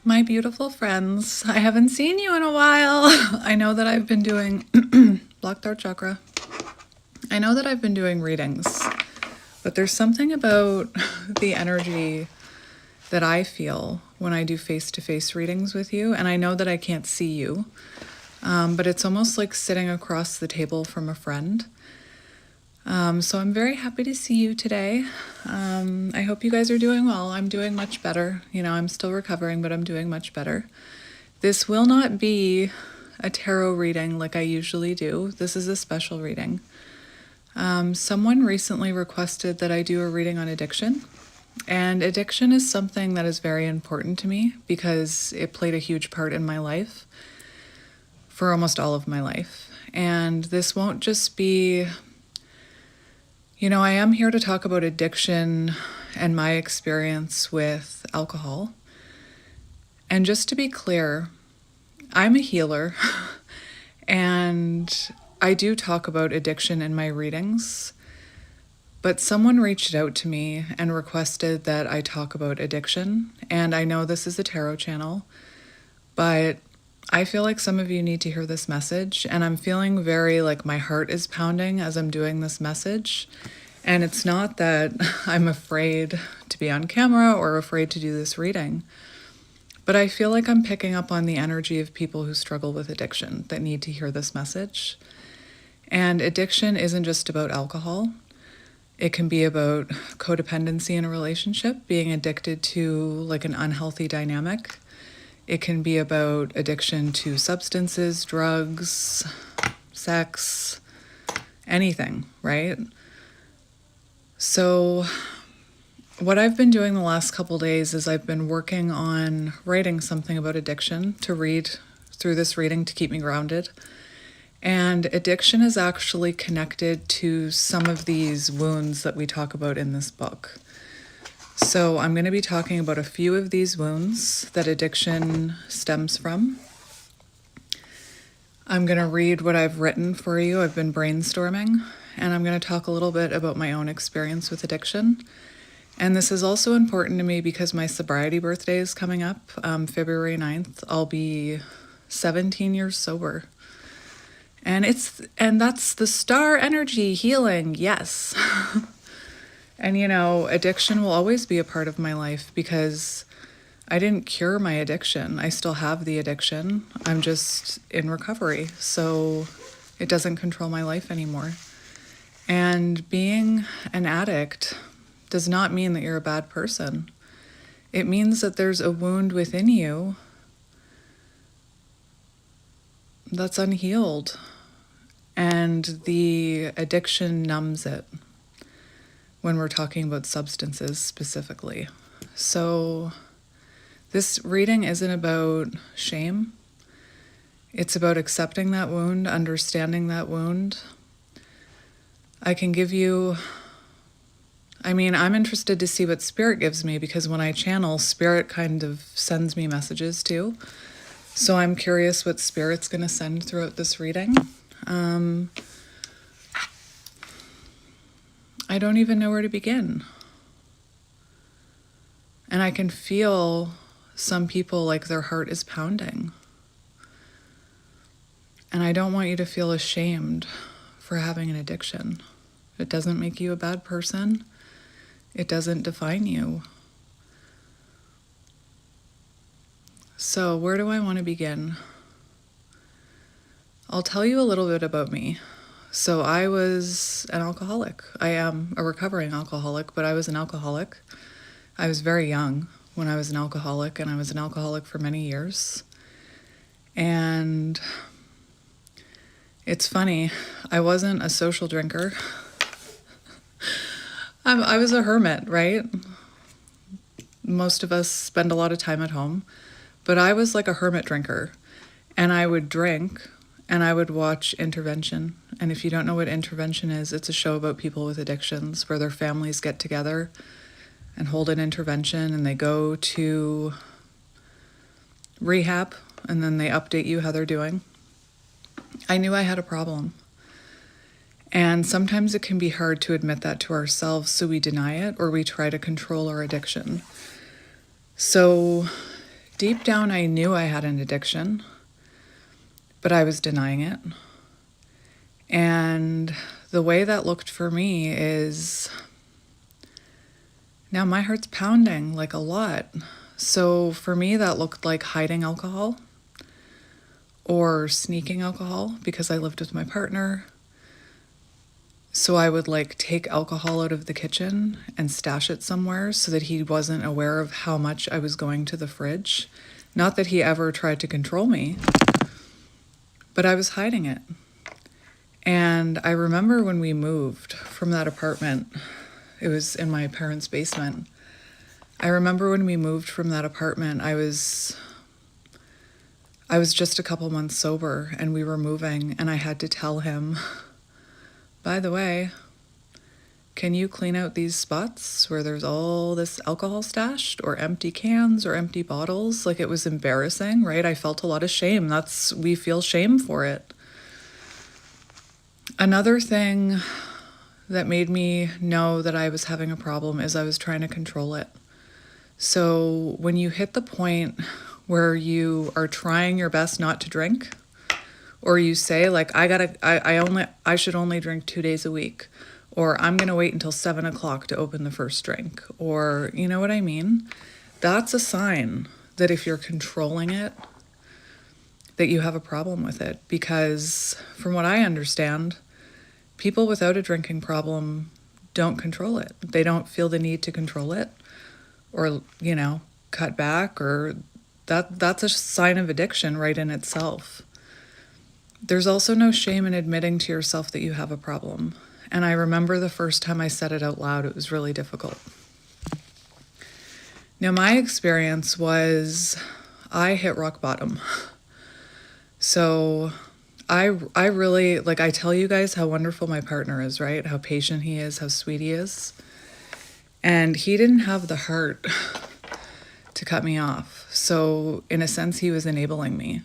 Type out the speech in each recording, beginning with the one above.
my beautiful friends. I haven't seen you in a while. I know that I've been doing Black Throat Chakra. I know that I've been doing readings, but there's something about the energy that I feel when I do face-to-face readings with you, and I know that I can't see you, but it's almost like sitting across the table from a friend. So I'm very happy to see you today. I hope you guys are doing well. I'm doing much better. You know, I'm still recovering, but I'm doing much better. This will not be a tarot reading like I usually do. This is a special reading. Someone recently requested that I do a reading on addiction. And addiction is something that is very important to me because it played a huge part in my life for almost all of my life. And this won't just be... You know, I am here to talk about addiction and my experience with alcohol. And just to be clear, I'm a healer, and I do talk about addiction in my readings, but someone reached out to me and requested that I talk about addiction, and I know this is a tarot channel, but I feel like some of you need to hear this message, and I'm feeling very like my heart is pounding as I'm doing this message. And it's not that I'm afraid to be on camera or afraid to do this reading, but I feel like I'm picking up on the energy of people who struggle with addiction that need to hear this message. And addiction isn't just about alcohol. It can be about codependency in a relationship, being addicted to like an unhealthy dynamic. It can be about addiction to substances, drugs, sex, anything, right? So what I've been doing the last couple days is I've been working on writing something about addiction to read through this reading to keep me grounded. And addiction is actually connected to some of these wounds that we talk about in this book. So I'm going to be talking about a few of these wounds that addiction stems from. I'm going to read what I've written for you. I've been brainstorming, and I'm going to talk a little bit about my own experience with addiction. And this is also important to me because my sobriety birthday is coming up, February 9th. I'll be 17 years sober. And that's the star energy healing, yes. And you know, addiction will always be a part of my life because I didn't cure my addiction. I still have the addiction. I'm just in recovery, so it doesn't control my life anymore. And being an addict does not mean that you're a bad person. It means that there's a wound within you that's unhealed, and the addiction numbs it when we're talking about substances specifically. So this reading isn't about shame. It's about accepting that wound, understanding that wound. I can give you, I'm interested to see what Spirit gives me because when I channel, Spirit kind of sends me messages too. So I'm curious what Spirit's going to send throughout this reading. I don't even know where to begin. And I can feel some people like their heart is pounding. And I don't want you to feel ashamed for having an addiction. It doesn't make you a bad person. It doesn't define you. So where do I want to begin? I'll tell you a little bit about me. So I was an alcoholic. I am a recovering alcoholic, but I was an alcoholic. I was very young when I was an alcoholic, and I was an alcoholic for many years. And it's funny, I wasn't a social drinker. I was a hermit, right? Most of us spend a lot of time at home, but I was like a hermit drinker, and I would drink and I would watch Intervention. And if you don't know what Intervention is, it's a show about people with addictions where their families get together and hold an intervention, and they go to rehab, and then they update you how they're doing. I knew I had a problem. And sometimes it can be hard to admit that to ourselves, so we deny it or we try to control our addiction. So deep down, I knew I had an addiction, but I was denying it. And the way that looked for me is now my heart's pounding like a lot. So for me, that looked like hiding alcohol or sneaking alcohol because I lived with my partner. So I would like take alcohol out of the kitchen and stash it somewhere so that he wasn't aware of how much I was going to the fridge. Not that he ever tried to control me, but I was hiding it. And I remember when we moved from that apartment, it was in my parents' basement. I remember when we moved from that apartment, I was just a couple months sober and we were moving, and I had to tell him, by the way, can you clean out these spots where there's all this alcohol stashed, or empty cans or empty bottles? Like, it was embarrassing, right? I felt a lot of shame. We feel shame for it. Another thing that made me know that I was having a problem is I was trying to control it. So when you hit the point where you are trying your best not to drink, or you say like, I should only drink 2 days a week, or I'm gonna wait until 7 o'clock to open the first drink, or you know what I mean? That's a sign that if you're controlling it, that you have a problem with it. Because from what I understand, people without a drinking problem don't control it. They don't feel the need to control it, or, you know, cut back, or that's a sign of addiction right in itself. There's also no shame in admitting to yourself that you have a problem. And I remember the first time I said it out loud, it was really difficult. Now, my experience was I hit rock bottom. So I really, like, I tell you guys how wonderful my partner is, right? How patient he is, how sweet he is. And he didn't have the heart to cut me off. So in a sense, he was enabling me.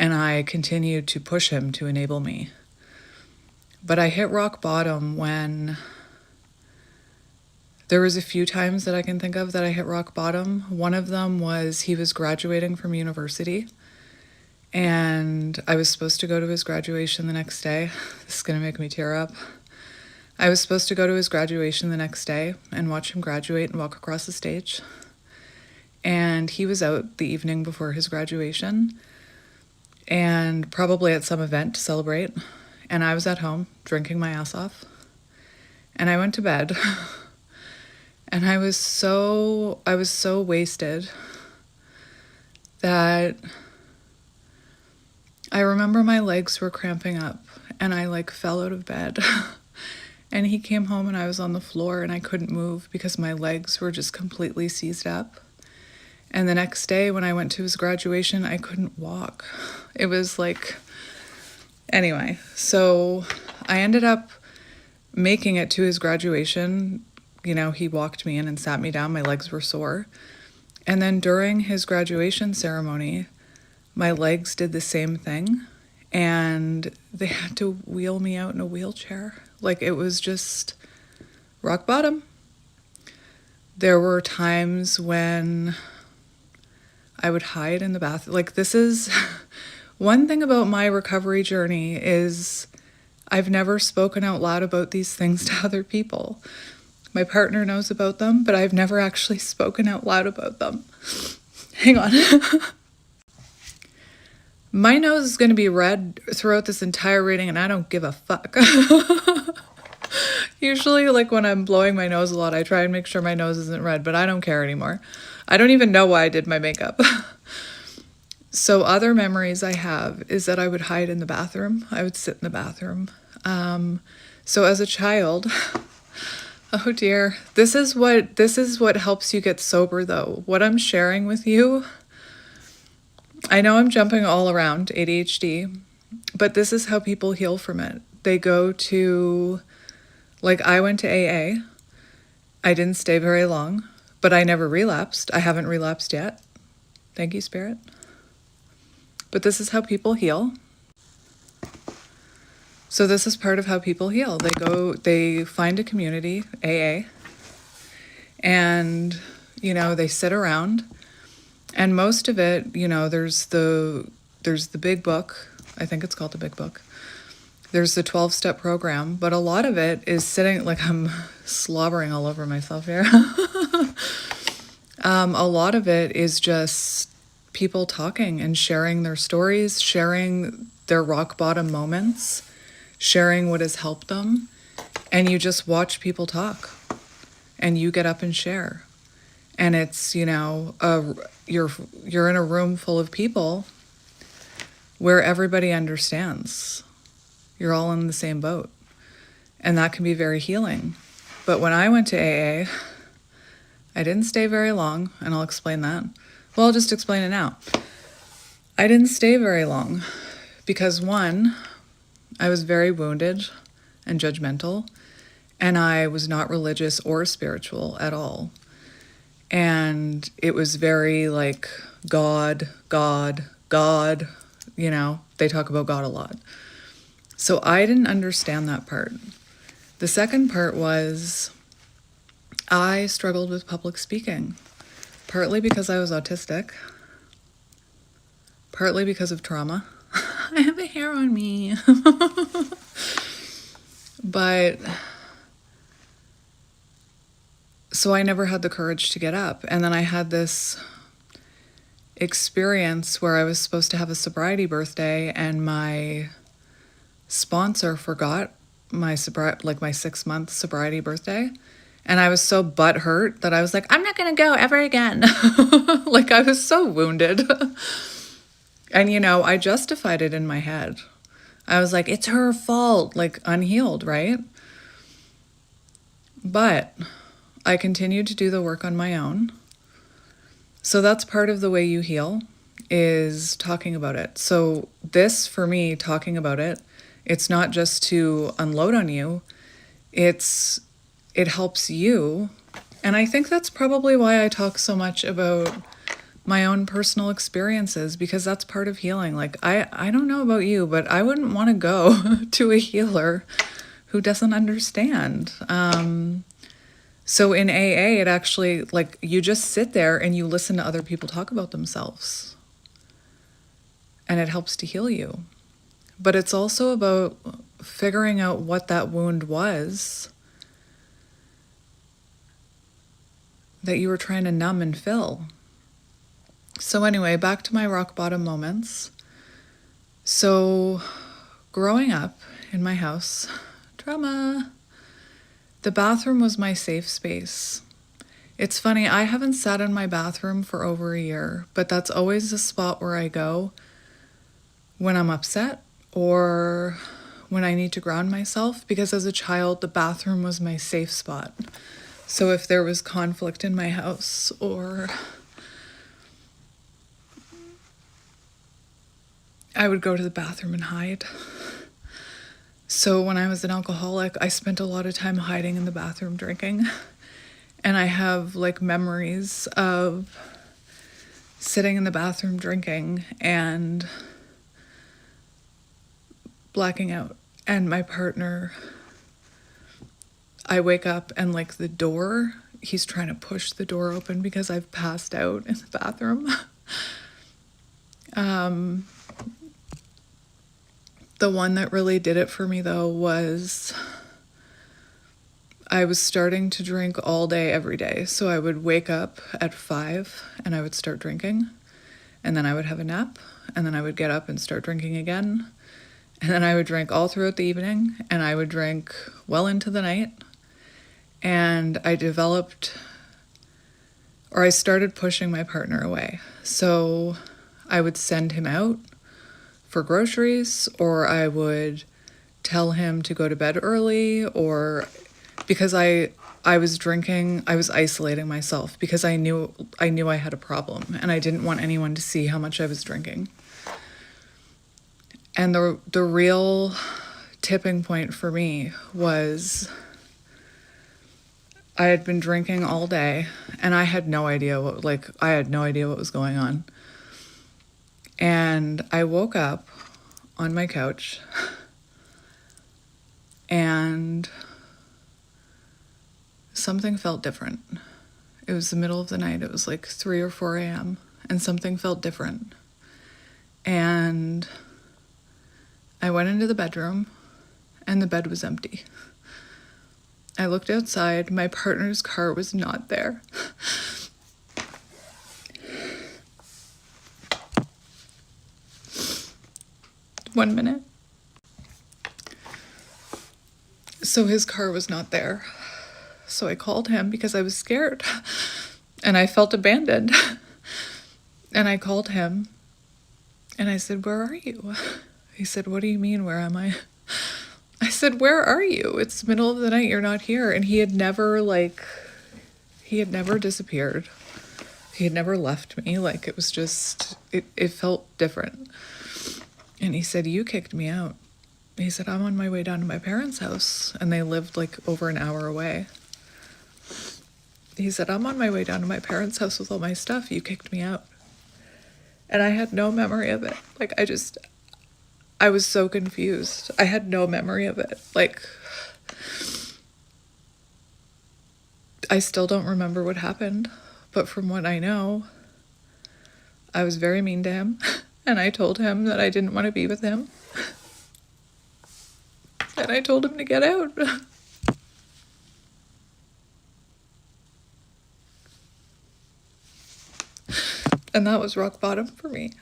And I continued to push him to enable me. But I hit rock bottom when there was a few times that I can think of that I hit rock bottom. One of them was he was graduating from university, and I was supposed to go to his graduation the next day. This is going to make me tear up. I was supposed to go to his graduation the next day and watch him graduate and walk across the stage. And he was out the evening before his graduation, and probably at some event to celebrate. And I was at home drinking my ass off. And I went to bed. And I was so wasted that I remember my legs were cramping up, and I like fell out of bed. And he came home and I was on the floor and I couldn't move because my legs were just completely seized up. And the next day when I went to his graduation, I couldn't walk. It was like, anyway, so I ended up making it to his graduation. You know, he walked me in and sat me down. My legs were sore. And then during his graduation ceremony, my legs did the same thing. And they had to wheel me out in a wheelchair. Like, it was just rock bottom. There were times when I would hide in the bathroom. Like, this is one thing about my recovery journey is I've never spoken out loud about these things to other people. My partner knows about them, but I've never actually spoken out loud about them. Hang on. My nose is going to be red throughout this entire reading, and I don't give a fuck. Usually, like, when I'm blowing my nose a lot, I try and make sure my nose isn't red, but I don't care anymore. I don't even know why I did my makeup. So other memories I have is that I would hide in the bathroom. I would sit in the bathroom. So as a child, oh dear, this is what helps you get sober, though. What I'm sharing with you, I know I'm jumping all around ADHD, but this is how people heal from it. They go to, like, I went to AA. I didn't stay very long, but I never relapsed. I haven't relapsed yet. Thank you, Spirit. But this is how people heal. So this is part of how people heal. They find a community, AA, and, you know, they sit around And most of it, there's the big book. I think it's called the big book. There's the 12-step program, but a lot of it is sitting, like I'm slobbering all over myself here. A lot of it is just people talking and sharing their stories, sharing their rock bottom moments, sharing what has helped them. And you just watch people talk and you get up and share. And it's, you're in a room full of people where everybody understands. You're all in the same boat. And that can be very healing. But when I went to AA, I didn't stay very long, and I'll explain that. Well, I'll just explain it now. I didn't stay very long because, one, I was very wounded and judgmental, and I was not religious or spiritual at all. And it was very like God, God, God, they talk about God a lot. So I didn't understand that part. The second part was I struggled with public speaking, partly because I was autistic, partly because of trauma. I have a hair on me. But so I never had the courage to get up. And then I had this experience where I was supposed to have a sobriety birthday, and my sponsor forgot my 6-month sobriety birthday. And I was so butthurt that I was like, I'm not going to go ever again. Like, I was so wounded. And, I justified it in my head. I was like, it's her fault, like unhealed, right? But I continued to do the work on my own. So that's part of the way you heal, is talking about it. So this, for me, talking about it, it's not just to unload on you. It helps you. And I think that's probably why I talk so much about my own personal experiences, because that's part of healing. Like, I don't know about you, but I wouldn't want to go to a healer who doesn't understand. So in AA, it actually, like, you just sit there and you listen to other people talk about themselves. And it helps to heal you. But it's also about figuring out what that wound was that you were trying to numb and fill. So anyway, back to my rock bottom moments. So growing up in my house, trauma, the bathroom was my safe space. It's funny, I haven't sat in my bathroom for over a year, but that's always the spot where I go when I'm upset or when I need to ground myself, because as a child, the bathroom was my safe spot. So if there was conflict in my house, or I would go to the bathroom and hide. So when I was an alcoholic, I spent a lot of time hiding in the bathroom drinking. And I have like memories of sitting in the bathroom drinking and blacking out. And my partner, I wake up and like the door, he's trying to push the door open because I've passed out in the bathroom. The one that really did it for me, though, was I was starting to drink all day, every day. So I would wake up at 5 and I would start drinking. And then I would have a nap. And then I would get up and start drinking again. And then I would drink all throughout the evening. And I would drink well into the night. And I started pushing my partner away. So I would send him out for groceries, or I would tell him to go to bed early, or because I was drinking, I was isolating myself because I knew I had a problem and I didn't want anyone to see how much I was drinking. And the real tipping point for me was I had been drinking all day and I had no idea what was going on. And I woke up on my couch and something felt different. It was the middle of the night. It was like 3 or 4 a.m. and something felt different. And I went into the bedroom and the bed was empty. I looked outside. My partner's car was not there. 1 minute. So his car was not there. So I called him because I was scared and I felt abandoned. And I called him and I said, "Where are you?" He said, "What do you mean, where am I?" I said, "Where are you? It's the middle of the night, you're not here." And he had never disappeared. He had never left me. Like, it was just, it felt different. And he said, "You kicked me out." He said, "I'm on my way down to my parents' house." And they lived like over an hour away. He said, "I'm on my way down to my parents' house with all my stuff. You kicked me out." And I had no memory of it. Like, I was so confused. I had no memory of it. Like, I still don't remember what happened. But from what I know, I was very mean to him. And I told him that I didn't want to be with him. And I told him to get out. And that was rock bottom for me.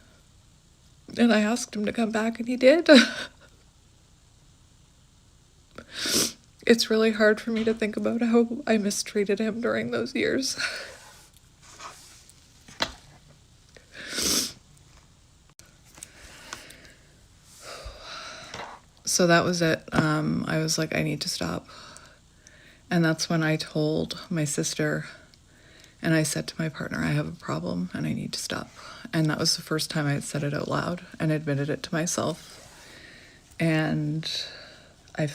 And I asked him to come back, and he did. It's really hard for me to think about how I mistreated him during those years. So that was it. I was like, I need to stop. And that's when I told my sister, and I said to my partner, I have a problem and I need to stop. And that was the first time I had said it out loud and admitted it to myself. And I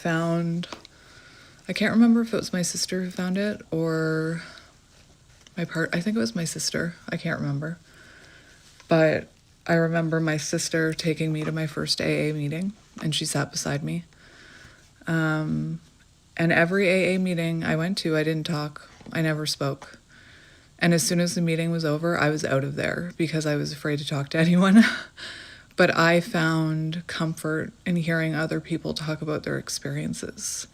can't remember if it was my sister who found it or I think it was my sister. I can't remember. But I remember my sister taking me to my first AA meeting, and she sat beside me. And every AA meeting I went to, I didn't talk. I never spoke. And as soon as the meeting was over, I was out of there because I was afraid to talk to anyone. But I found comfort in hearing other people talk about their experiences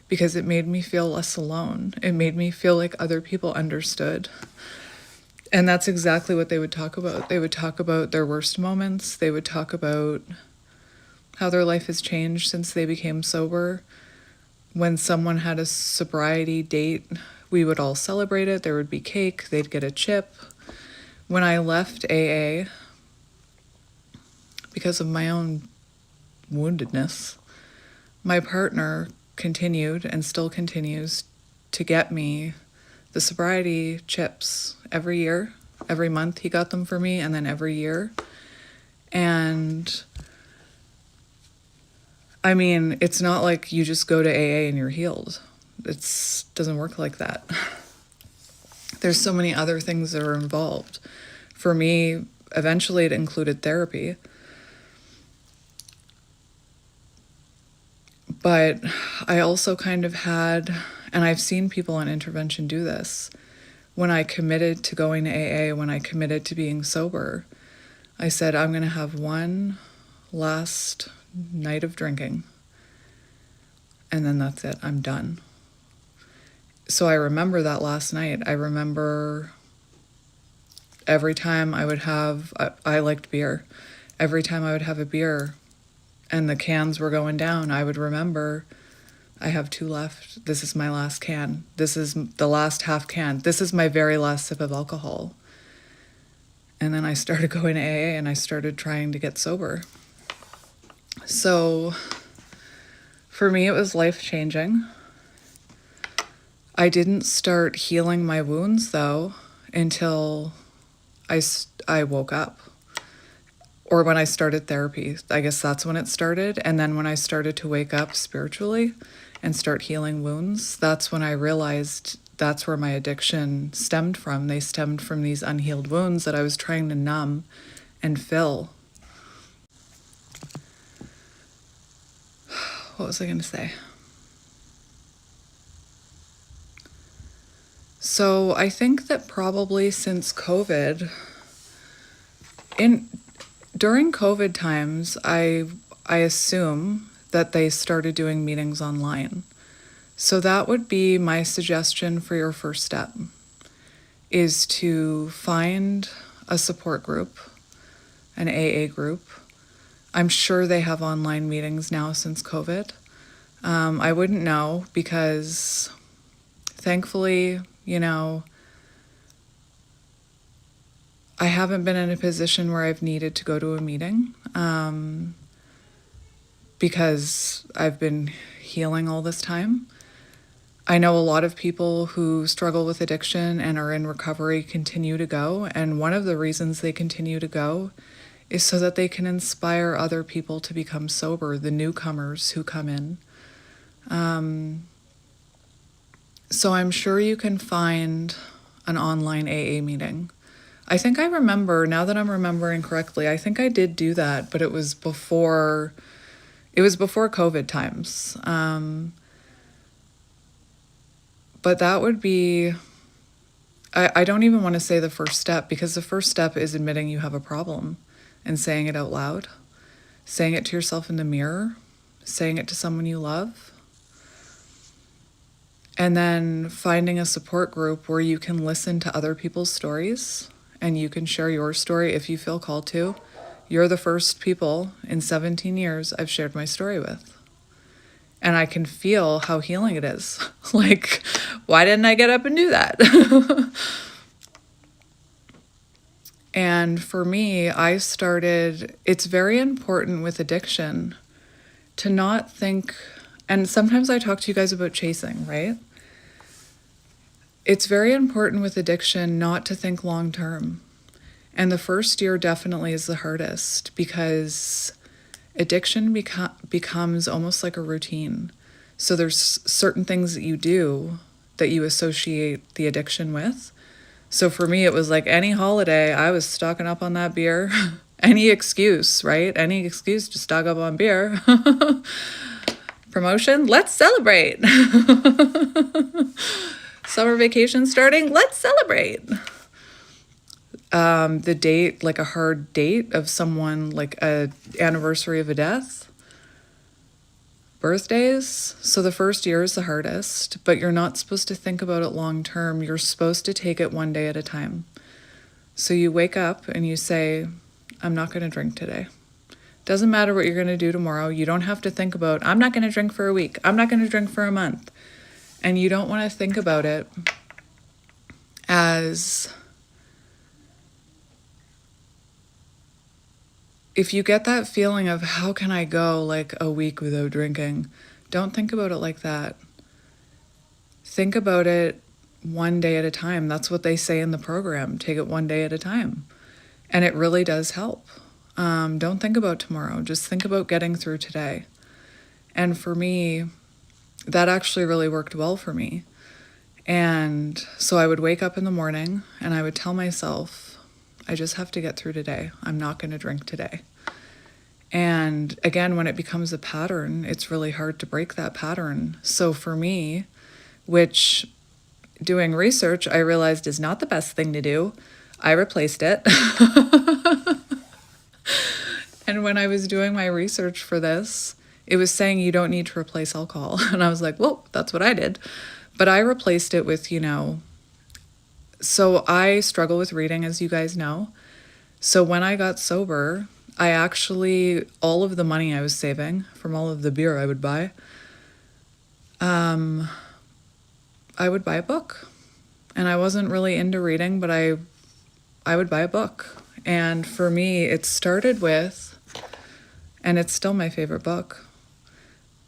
because it made me feel less alone. It made me feel like other people understood. And that's exactly what they would talk about. They would talk about their worst moments. They would talk about how their life has changed since they became sober. When someone had a sobriety date, we would all celebrate it. There would be cake. They'd get a chip. When I left AA, because of my own woundedness, my partner continued and still continues to get me the sobriety chips every year. Every month he got them for me, and then every year. And I mean, it's not like you just go to AA and you're healed. It doesn't work like that. There's so many other things that are involved. For me, eventually it included therapy. But I also kind of had, and I've seen people on intervention do this, when I committed to going to AA, when I committed to being sober, I said, I'm going to have one last night of drinking. And then that's it. I'm done. So I remember that last night. I remember every time I would have, I liked beer. Every time I would have a beer and the cans were going down, I would remember, I have 2 left. This is my last can. This is the last half can. This is my very last sip of alcohol. And then I started going to AA and I started trying to get sober. So for me, it was life-changing. I didn't start healing my wounds, though, until I woke up. Or when I started therapy. I guess that's when it started. And then when I started to wake up spiritually and start healing wounds, that's when I realized that's where my addiction stemmed from. They stemmed from these unhealed wounds that I was trying to numb and fill. What was I going to say? So I think that probably since COVID, during COVID times, I assume that they started doing meetings online. So that would be my suggestion for your first step, is to find a support group, an AA group. I'm sure they have online meetings now since COVID. I wouldn't know because thankfully, I haven't been in a position where I've needed to go to a meeting because I've been healing all this time. I know a lot of people who struggle with addiction and are in recovery continue to go, and one of the reasons they continue to go is so that they can inspire other people to become sober, the newcomers who come in. So I'm sure you can find an online AA meeting. I think I remember, now that I'm remembering correctly, I think I did do that, but it was before COVID times. But that would be, I don't even want to say the first step, because the first step is admitting you have a problem and saying it out loud, saying it to yourself in the mirror, saying it to someone you love, and then finding a support group where you can listen to other people's stories and you can share your story if you feel called to. You're the first people in 17 years I've shared my story with. And I can feel how healing it is. Like, why didn't I get up and do that? And for me, it's very important with addiction to not think, and sometimes I talk to you guys about chasing, right? It's very important with addiction not to think long term. And the first year definitely is the hardest because addiction becomes almost like a routine. So there's certain things that you do that you associate the addiction with. So for me, it was like any holiday, I was stocking up on that beer. Any excuse, right? Any excuse to stock up on beer. Promotion, let's celebrate. Summer vacation starting, let's celebrate. The date, like a hard date of someone, like a anniversary of a death. Birthdays. So the first year is the hardest, but you're not supposed to think about it long term. You're supposed to take it one day at a time. So you wake up and you say, I'm not going to drink today. Doesn't matter what you're going to do tomorrow. You don't have to think about, I'm not going to drink for a week. I'm not going to drink for a month. And you don't want to think about it as, if you get that feeling of how can I go like a week without drinking, don't think about it like that. Think about it one day at a time. That's what they say in the program. Take it one day at a time. And it really does help. Don't think about tomorrow. Just think about getting through today. And for me, that actually really worked well for me. And so I would wake up in the morning and I would tell myself, I just have to get through today. I'm not going to drink today. And again, when it becomes a pattern, it's really hard to break that pattern. So for me, which doing research, I realized is not the best thing to do, I replaced it. And when I was doing my research for this, it was saying you don't need to replace alcohol. And I was like, well, that's what I did. But I replaced it with, so I struggle with reading, as you guys know. So when I got sober, I actually, all of the money I was saving from all of the beer I would buy, I would buy a book. And I wasn't really into reading, but I would buy a book. And for me, it started with, and it's still my favorite book,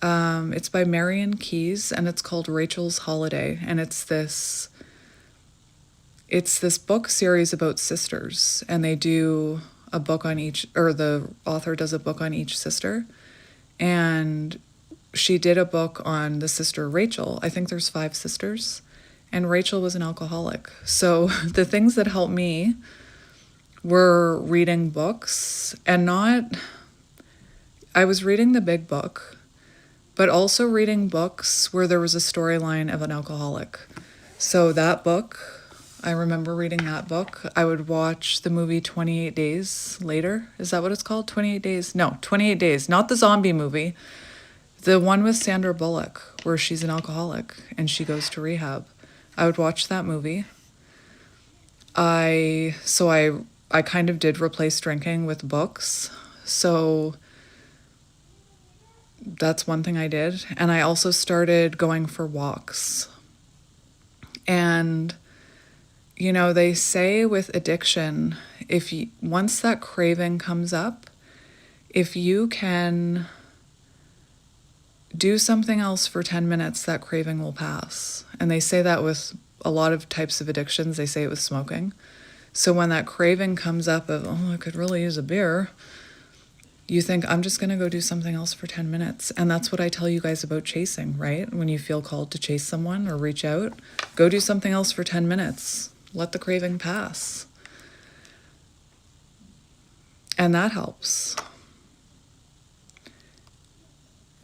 it's by Marian Keyes, and it's called Rachel's Holiday. And it's this book series about sisters, and they do a book on each, or the author does a book on each sister. And she did a book on the sister Rachel. I think there's 5 sisters, and Rachel was an alcoholic. So the things that helped me were reading books, and I was reading the big book, but also reading books where there was a storyline of an alcoholic. So that book, I remember reading that book. I would watch the movie 28 Days Later. Is that what it's called? 28 Days? No, 28 Days. Not the zombie movie. The one with Sandra Bullock, where she's an alcoholic and she goes to rehab. I would watch that movie. I kind of did replace drinking with books. So that's one thing I did. And I also started going for walks. And, you know, they say with addiction, once that craving comes up, if you can do something else for 10 minutes, that craving will pass. And they say that with a lot of types of addictions. They say it with smoking. So when that craving comes up of, oh, I could really use a beer, you think, I'm just going to go do something else for 10 minutes. And that's what I tell you guys about chasing, right? When you feel called to chase someone or reach out, go do something else for 10 minutes. Let the craving pass. And that helps.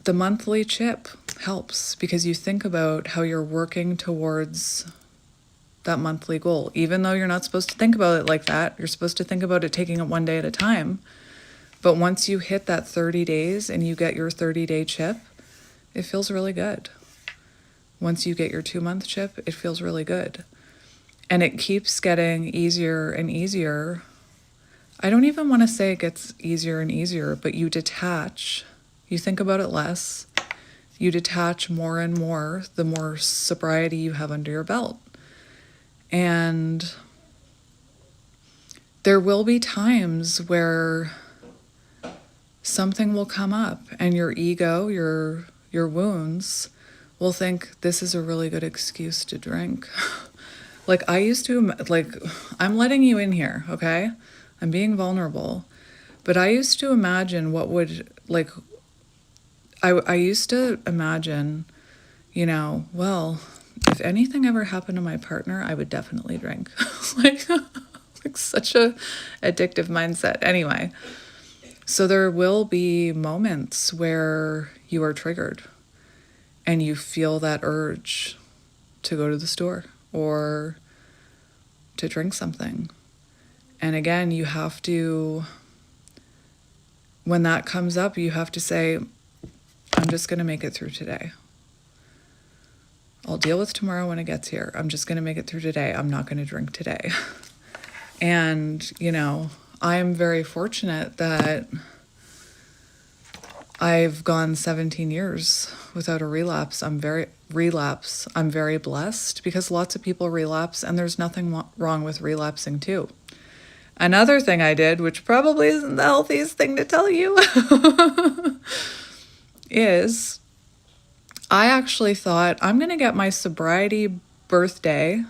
The monthly chip helps because you think about how you're working towards that monthly goal. Even though you're not supposed to think about it like that, you're supposed to think about it taking it one day at a time. But once you hit that 30 days and you get your 30-day chip, it feels really good. Once you get your 2-month chip, it feels really good. And it keeps getting easier and easier. I don't even want to say it gets easier and easier, but you detach. You think about it less. You detach more and more the more sobriety you have under your belt. And there will be times where something will come up and your ego, your wounds will think this is a really good excuse to drink. Like I used to, I'm letting you in here, okay? I'm being vulnerable. But I used to imagine I used to imagine, you know, well, if anything ever happened to my partner, I would definitely drink. like such a addictive mindset. Anyway. So there will be moments where you are triggered and you feel that urge to go to the store or to drink something. And again, you have to, when that comes up, you have to say, I'm just going to make it through today. I'll deal with tomorrow when it gets here. I'm just going to make it through today. I'm not going to drink today. And, you know, I'm very fortunate that I've gone 17 years without a relapse. I'm very blessed because lots of people relapse and there's nothing wrong with relapsing too. Another thing I did, which probably isn't the healthiest thing to tell you, is I actually thought I'm going to get my sobriety birthday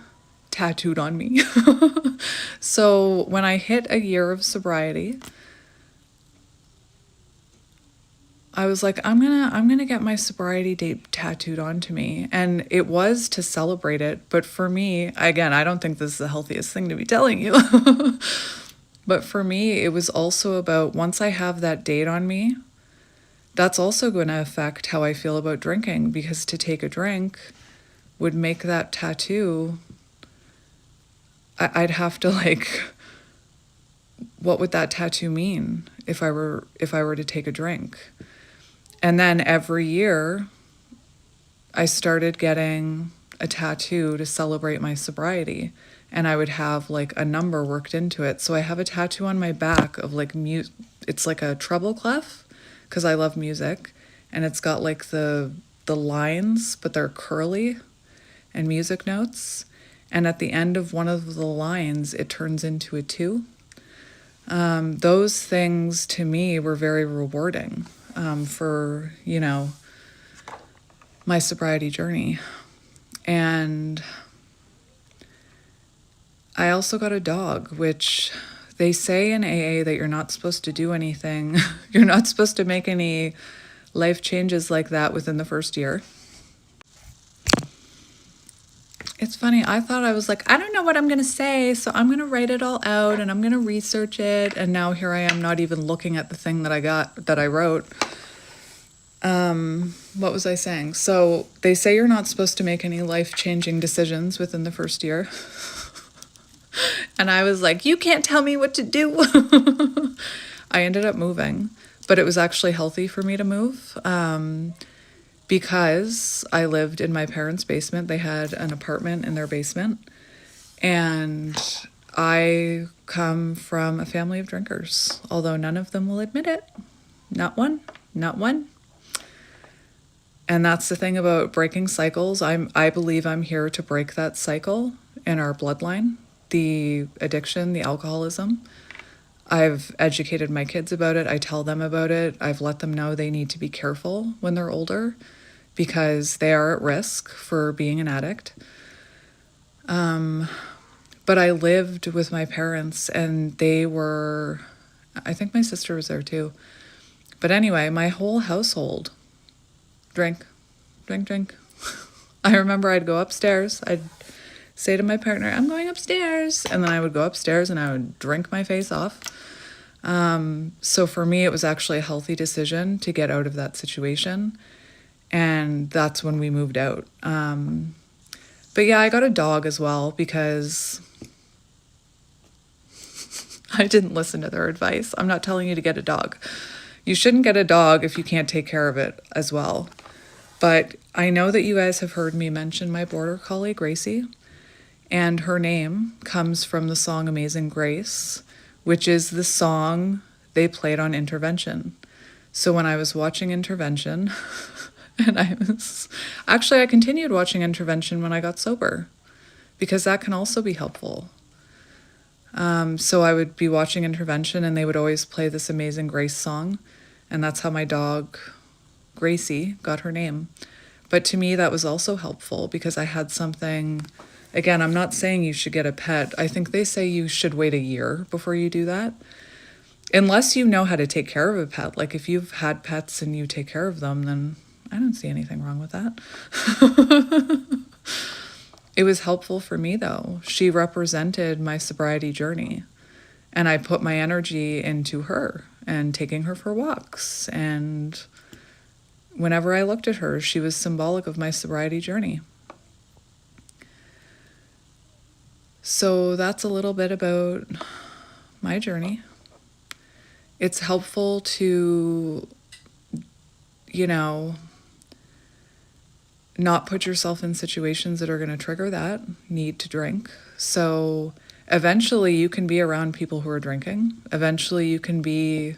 tattooed on me. So when I hit a year of sobriety, I was like, I'm gonna get my sobriety date tattooed onto me. And it was to celebrate it. But for me, again, I don't think this is the healthiest thing to be telling you. But for me, it was also about once I have that date on me, that's also going to affect how I feel about drinking, because to take a drink would make that tattoo, I'd have to what would that tattoo mean if I were to take a drink? And then every year I started getting a tattoo to celebrate my sobriety, and I would have a number worked into it. So I have a tattoo on my back of it's like a treble clef, because I love music, and it's got the lines, but they're curly and music notes. And at the end of one of the lines, it turns into a 2. Those things to me were very rewarding for, my sobriety journey. And I also got a dog, which they say in AA that you're not supposed to do anything. You're not supposed to make any life changes like that within the first year. It's funny, I thought I was I don't know what I'm going to say, so I'm going to write it all out and I'm going to research it. And now here I am not even looking at the thing that I wrote. What was I saying? So they say you're not supposed to make any life-changing decisions within the first year. And I was like, you can't tell me what to do. I ended up moving, but it was actually healthy for me to move because I lived in my parents' basement. They had an apartment in their basement. And I come from a family of drinkers, although none of them will admit it. Not one, not one. And that's the thing about breaking cycles. I believe I'm here to break that cycle in our bloodline, the addiction, the alcoholism. I've educated my kids about it. I tell them about it. I've let them know they need to be careful when they're older because they are at risk for being an addict. But I lived with my parents and they were, I think my sister was there too. But anyway, my whole household drink. I remember I'd go upstairs. I'd say to my partner, I'm going upstairs. And then I would go upstairs and I would drink my face off. So for me, it was actually a healthy decision to get out of that situation. And that's when we moved out. But yeah, I got a dog as well because I didn't listen to their advice. I'm not telling you to get a dog. You shouldn't get a dog if you can't take care of it as well. But I know that you guys have heard me mention my border collie, Gracie, and her name comes from the song Amazing Grace, which is the song they played on Intervention. So when I was watching Intervention, and I continued watching Intervention when I got sober, because that can also be helpful. So I would be watching Intervention and they would always play this Amazing Grace song. And that's how my dog, Gracie, got her name. But to me, that was also helpful because I had something. Again, I'm not saying you should get a pet. I think they say you should wait a year before you do that. Unless you know how to take care of a pet. Like if you've had pets and you take care of them, then I don't see anything wrong with that. It was helpful for me though. She represented my sobriety journey. And I put my energy into her and taking her for walks. And whenever I looked at her, she was symbolic of my sobriety journey. So that's a little bit about my journey. It's helpful to, not put yourself in situations that are going to trigger that need to drink. So eventually you can be around people who are drinking. Eventually you can be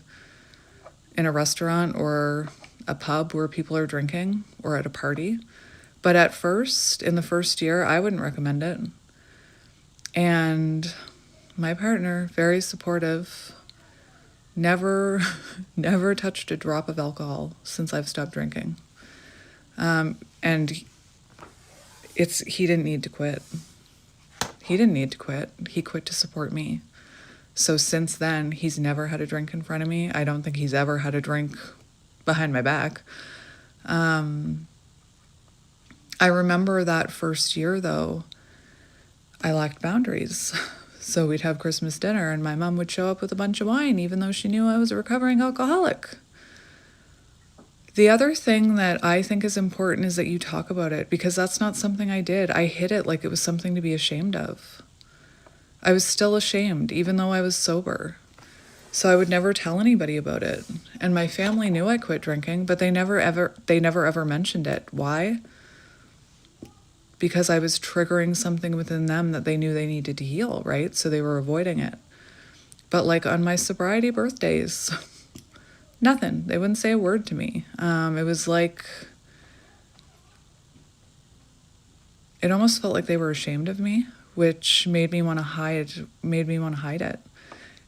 in a restaurant or a pub where people are drinking or at a party. But at first, in the first year, I wouldn't recommend it. And my partner, very supportive, never touched a drop of alcohol since I've stopped drinking. And he didn't need to quit. He didn't need to quit. He quit to support me. So since then, he's never had a drink in front of me. I don't think he's ever had a drink behind my back. I remember that first year, though, I lacked boundaries. So we'd have Christmas dinner, and my mom would show up with a bunch of wine, even though she knew I was a recovering alcoholic. The other thing that I think is important is that you talk about it, because that's not something I did. I hid it like it was something to be ashamed of. I was still ashamed, even though I was sober. So I would never tell anybody about it. And my family knew I quit drinking, but they never ever mentioned it. Why? Because I was triggering something within them that they knew they needed to heal, right? So they were avoiding it. But like on my sobriety birthdays, nothing. They wouldn't say a word to me. It was like, it almost felt like they were ashamed of me, which made me want to hide it.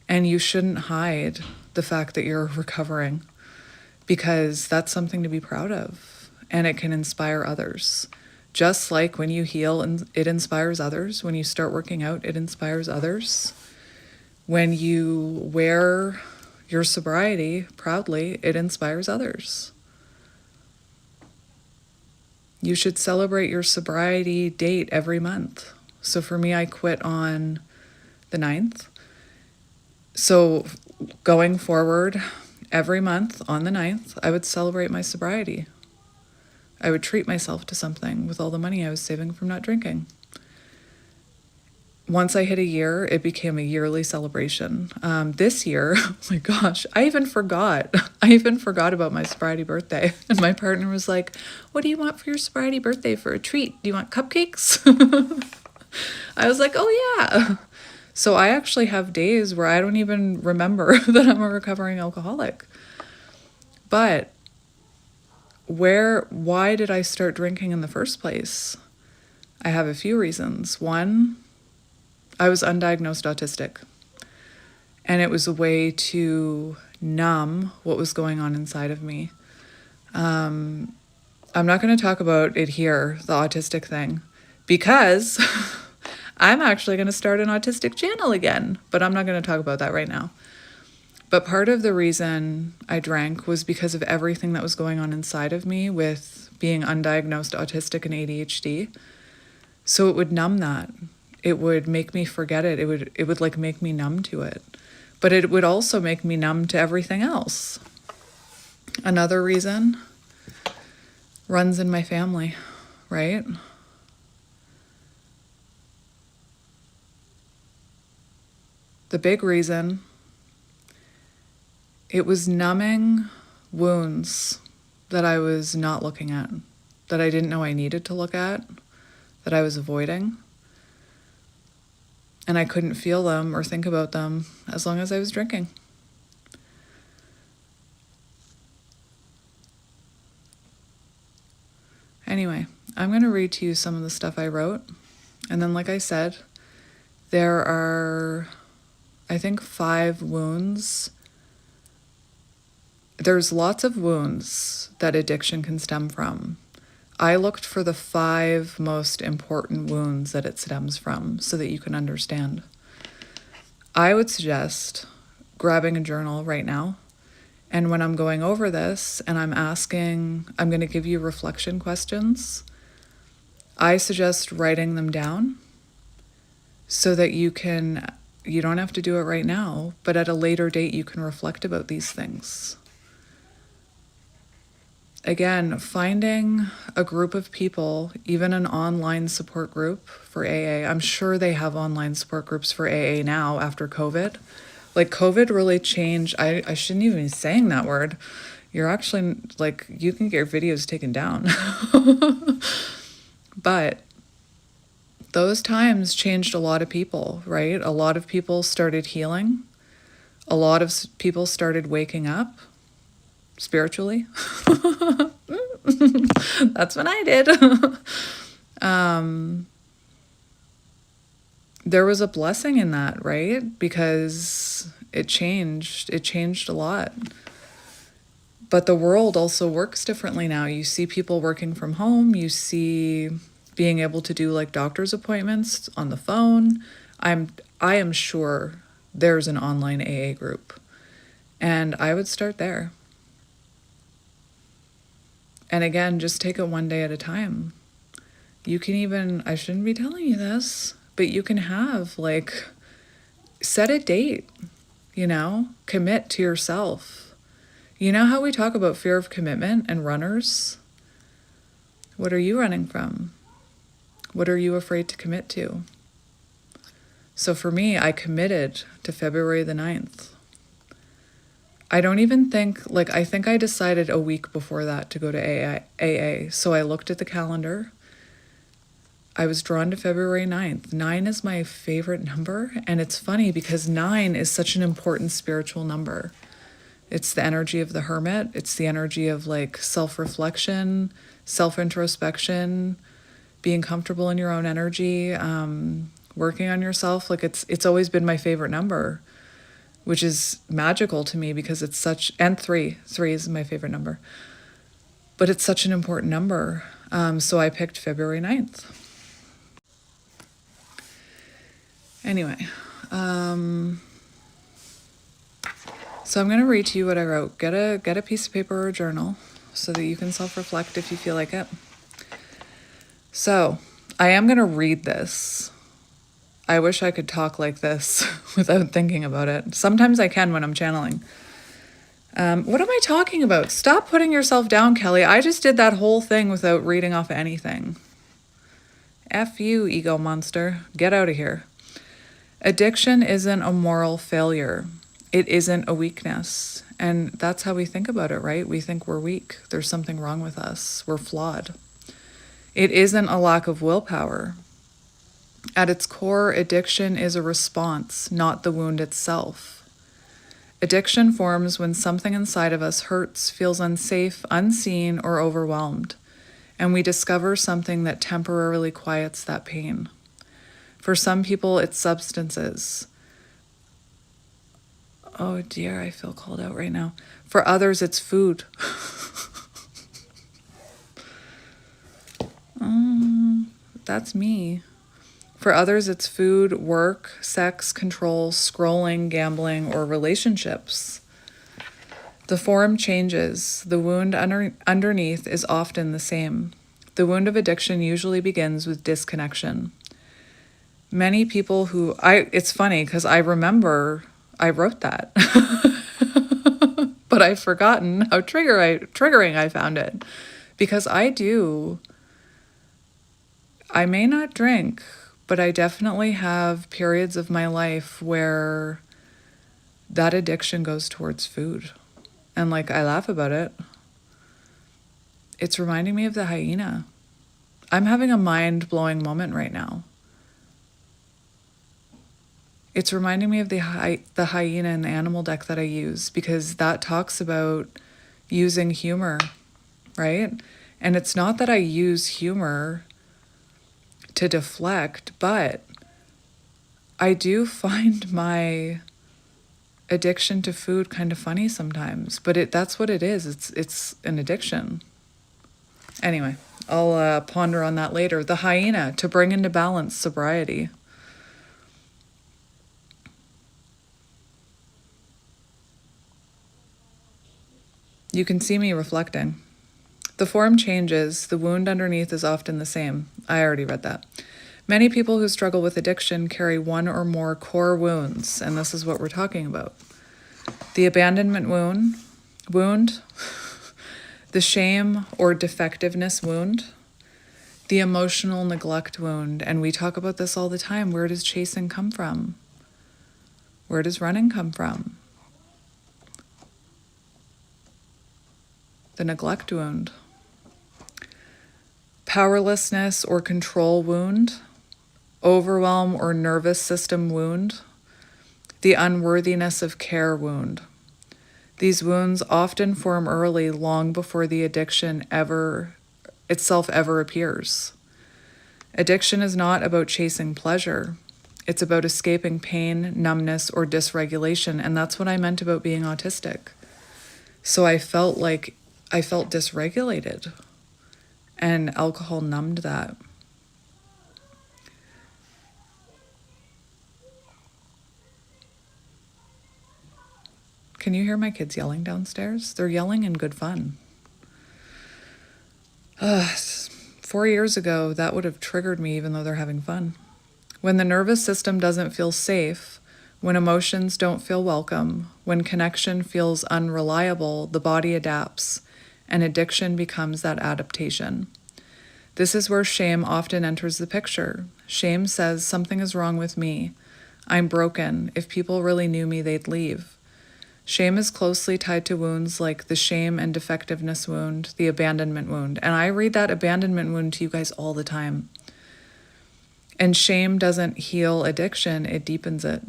And you shouldn't hide the fact that you're recovering, because that's something to be proud of, and it can inspire others. Just like when you heal, and it inspires others. When you start working out, it inspires others. When you wear your sobriety proudly, it inspires others. You should celebrate your sobriety date every month. So for me, I quit on the 9th. So going forward, every month on the 9th, I would celebrate my sobriety. I would treat myself to something with all the money I was saving from not drinking. once I hit a year, it became a yearly celebration. This year, oh my gosh, I even forgot. I even forgot about my sobriety birthday. And my partner was like, what do you want for your sobriety birthday for a treat? Do you want cupcakes? I was like, oh yeah. So I actually have days where I don't even remember that I'm a recovering alcoholic. But why did I start drinking in the first place? I have a few reasons. One, I was undiagnosed autistic, and it was a way to numb what was going on inside of me. I'm not going to talk about it here, the autistic thing, because I'm actually going to start an autistic channel again, but I'm not going to talk about that right now. But part of the reason I drank was because of everything that was going on inside of me with being undiagnosed autistic and ADHD. So it would numb that. It would make me forget it. It would like make me numb to it. But it would also make me numb to everything else. Another reason runs in my family, right? The big reason, it was numbing wounds that I was not looking at, that I didn't know I needed to look at, that I was avoiding. And I couldn't feel them or think about them as long as I was drinking. Anyway, I'm going to read to you some of the stuff I wrote. And then, like I said, there are, I think, 5 wounds. There's lots of wounds that addiction can stem from. I looked for the 5 most important wounds that it stems from so that you can understand. I would suggest grabbing a journal right now. And when I'm going over this and I'm going to give you reflection questions, I suggest writing them down so that you don't have to do it right now, but at a later date you can reflect about these things. Again, finding a group of people, even an online support group for AA. I'm sure they have online support groups for AA now after COVID. Like, COVID really changed. I shouldn't even be saying that word. You're actually, like, you can get your videos taken down. But those times changed a lot of people, right? A lot of people started healing. A lot of people started waking up spiritually. That's what I did. There was a blessing in that, right? Because it changed a lot. But the world also works differently now. You see people working from home. You see being able to do like doctor's appointments on the phone. I am sure there's an online AA group, and I would start there. And again, just take it one day at a time. You can even, I shouldn't be telling you this, but you can have like, set a date, commit to yourself. You know how we talk about fear of commitment and runners? What are you running from? What are you afraid to commit to? So for me, I committed to February the 9th. I don't even think, I think I decided a week before that to go to AA. So I looked at the calendar. I was drawn to February 9th. 9 is my favorite number. And it's funny because 9 is such an important spiritual number. It's the energy of the hermit. It's the energy of self-reflection, self-introspection, being comfortable in your own energy, working on yourself. It's always been my favorite number, which is magical to me because it's such, and 3 is my favorite number, but it's such an important number. So I picked February 9th. Anyway, so I'm going to read to you what I wrote. Get a piece of paper or a journal so that you can self-reflect if you feel like it. So I am going to read this. I wish I could talk like this without thinking about it. Sometimes I can when I'm channeling. What am I talking about? Stop putting yourself down, Kelly. I just did that whole thing without reading off anything. F you, ego monster. Get out of here. Addiction isn't a moral failure. It isn't a weakness. And that's how we think about it, right? We think we're weak. There's something wrong with us. We're flawed. It isn't a lack of willpower. At its core, addiction is a response, not the wound itself. Addiction forms when something inside of us hurts, feels unsafe, unseen, or overwhelmed, and we discover something that temporarily quiets that pain. For some people, it's substances. Oh dear, I feel called out right now. For others, it's food. That's me. For others, it's food, work, sex, control, scrolling, gambling, or relationships. The form changes. The wound underneath is often the same. The wound of addiction usually begins with disconnection. Many people it's funny because I remember I wrote that, but I've forgotten how triggering I found it. Because I may not drink, but I definitely have periods of my life where that addiction goes towards food. And I laugh about it. It's reminding me of the hyena. I'm having a mind-blowing moment right now. It's reminding me of the hyena in the animal deck that I use, because that talks about using humor, right? And it's not that I use humor to deflect, but I do find my addiction to food kind of funny sometimes. But that's what it is. It's an addiction. Anyway, I'll ponder on that later. The hyena, to bring into balance sobriety. You can see me reflecting. The form changes. The wound underneath is often the same. I already read that. Many people who struggle with addiction carry one or more core wounds, and this is what we're talking about. The abandonment wound, the shame or defectiveness wound, the emotional neglect wound, and we talk about this all the time. Where does chasing come from? Where does running come from? The neglect wound. Powerlessness or control wound, overwhelm or nervous system wound, the unworthiness of care wound. These wounds often form early, long before the addiction itself ever appears. Addiction is not about chasing pleasure. It's about escaping pain, numbness, or dysregulation, and that's what I meant about being autistic. So I felt dysregulated, and alcohol numbed that. Can you hear my kids yelling downstairs? They're yelling in good fun. 4 years ago, that would have triggered me even though they're having fun. When the nervous system doesn't feel safe, when emotions don't feel welcome, when connection feels unreliable, the body adapts, and addiction becomes that adaptation. This is where shame often enters the picture. Shame says, something is wrong with me. I'm broken. If people really knew me, they'd leave. Shame is closely tied to wounds like the shame and defectiveness wound, the abandonment wound. And I read that abandonment wound to you guys all the time. And shame doesn't heal addiction, it deepens it.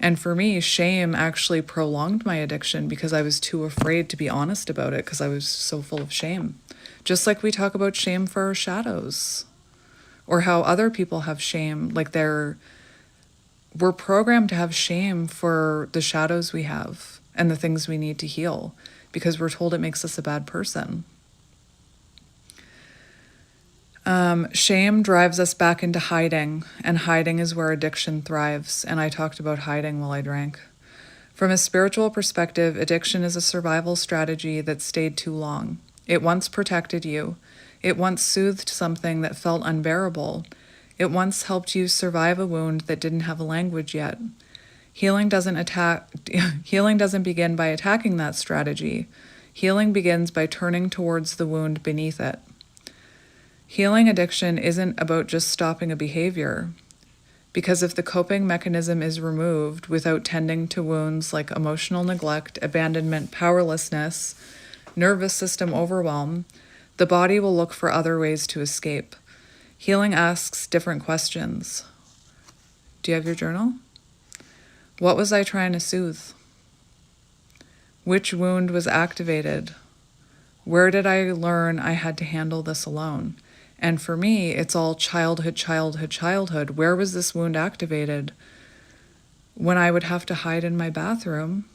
And for me, shame actually prolonged my addiction because I was too afraid to be honest about it because I was so full of shame. Just like we talk about shame for our shadows, or how other people have shame, we're programmed to have shame for the shadows we have and the things we need to heal because we're told it makes us a bad person. Shame drives us back into hiding, and hiding is where addiction thrives, and I talked about hiding while I drank. From a spiritual perspective, addiction is a survival strategy that stayed too long. It once protected you. It once soothed something that felt unbearable. It once helped you survive a wound that didn't have a language yet. Healing doesn't begin by attacking that strategy. Healing begins by turning towards the wound beneath it. Healing addiction isn't about just stopping a behavior. Because if the coping mechanism is removed without tending to wounds like emotional neglect, abandonment, powerlessness, nervous system overwhelm, the body will look for other ways to escape. Healing asks different questions. Do you have your journal? What was I trying to soothe? Which wound was activated? Where did I learn I had to handle this alone? And for me, it's all childhood, childhood, childhood. Where was this wound activated? When I would have to hide in my bathroom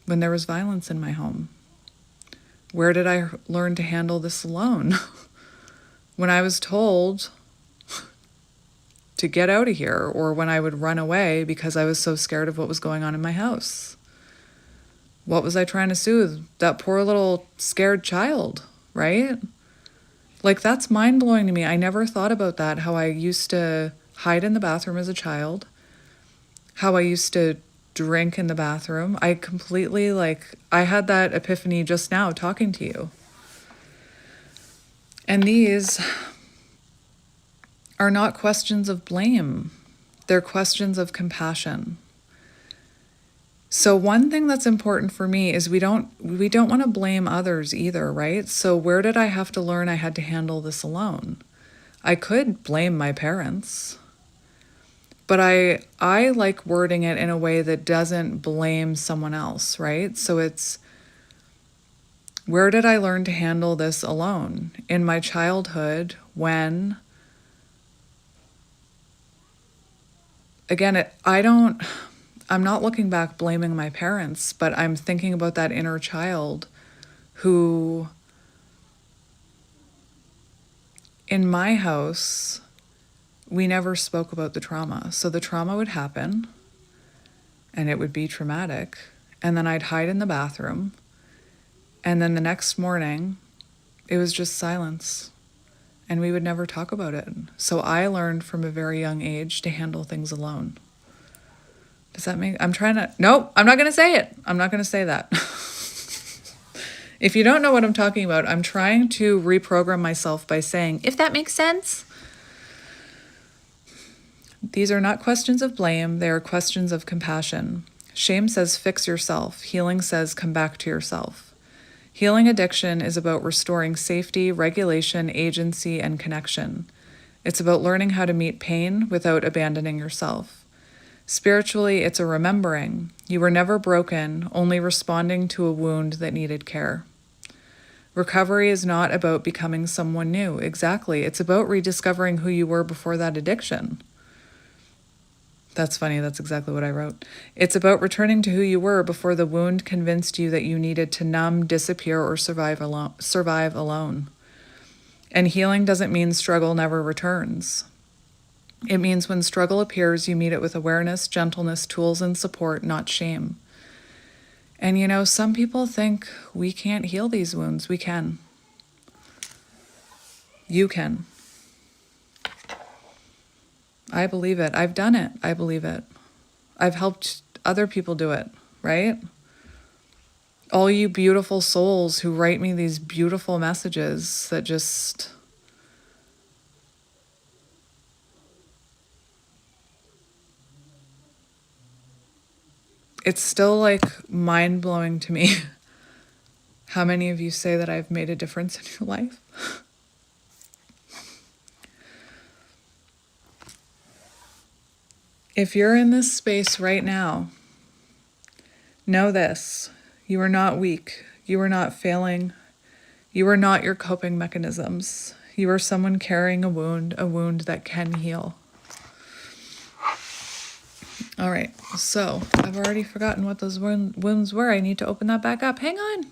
when there was violence in my home. Where did I learn to handle this alone? When I was told to get out of here, or when I would run away because I was so scared of what was going on in my house. What was I trying to soothe? That poor little scared child, right? Like, that's mind-blowing to me. I never thought about that, how I used to hide in the bathroom as a child, how I used to drink in the bathroom. I completely, I had that epiphany just now talking to you. And these are not questions of blame. They're questions of compassion. So one thing that's important for me is we don't want to blame others either, right? So where did I have to learn I had to handle this alone? I could blame my parents, but I like wording it in a way that doesn't blame someone else, right? So it's, where did I learn to handle this alone? In my childhood, when, again, I'm not looking back blaming my parents, but I'm thinking about that inner child who, in my house, we never spoke about the trauma. So the trauma would happen and it would be traumatic. And then I'd hide in the bathroom. And then the next morning, it was just silence. And we would never talk about it. So I learned from a very young age to handle things alone. Does that make, nope, I'm not going to say it. I'm not going to say that. If you don't know what I'm talking about, I'm trying to reprogram myself by saying, if that makes sense. These are not questions of blame. They are questions of compassion. Shame says, fix yourself. Healing says, come back to yourself. Healing addiction is about restoring safety, regulation, agency, and connection. It's about learning how to meet pain without abandoning yourself. Spiritually, it's a remembering. You were never broken, only responding to a wound that needed care. Recovery is not about becoming someone new. Exactly. It's about rediscovering who you were before that addiction. That's funny. That's exactly what I wrote. It's about returning to who you were before the wound convinced you that you needed to numb, disappear, or survive alone. And healing doesn't mean struggle never returns. It means when struggle appears, you meet it with awareness, gentleness, tools, and support, not shame. And some people think we can't heal these wounds. We can. You can. I believe it. I've done it. I believe it. I've helped other people do it, right? All you beautiful souls who write me these beautiful messages that just... It's still mind-blowing to me how many of you say that I've made a difference in your life. If you're in this space right now, know this: you are not weak. You are not failing. You are not your coping mechanisms. You are someone carrying a wound that can heal. All right, so I've already forgotten what those wounds were. I need to open that back up. Hang on.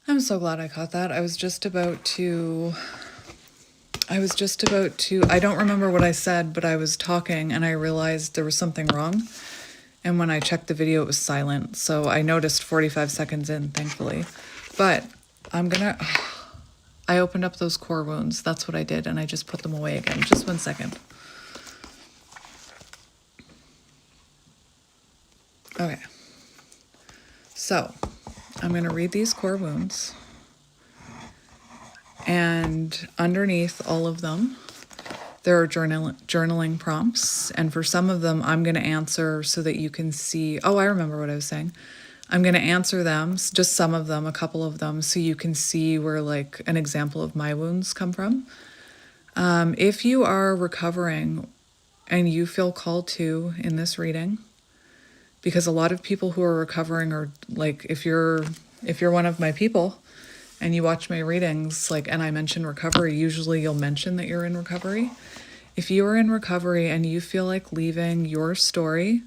I'm so glad I caught that. I was just about to, I don't remember what I said, but I was talking and I realized there was something wrong. And when I checked the video, it was silent. So I noticed 45 seconds in, thankfully. But I opened up those core wounds. That's what I did. And I just put them away again. Just 1 second. Okay, so I'm going to read these core wounds, and underneath all of them There are journaling prompts, and for some of them, I'm going to answer so that you can see. Oh, I remember what I was saying. I'm going to answer them, just some of them, a couple of them, so you can see where like an example of my wounds come from. If you are recovering and you feel called to in this reading, because a lot of people who are recovering are like, if you're one of my people and you watch my readings, like, and I mention recovery, usually you'll mention that you're in recovery. If you are in recovery and you feel like leaving your story,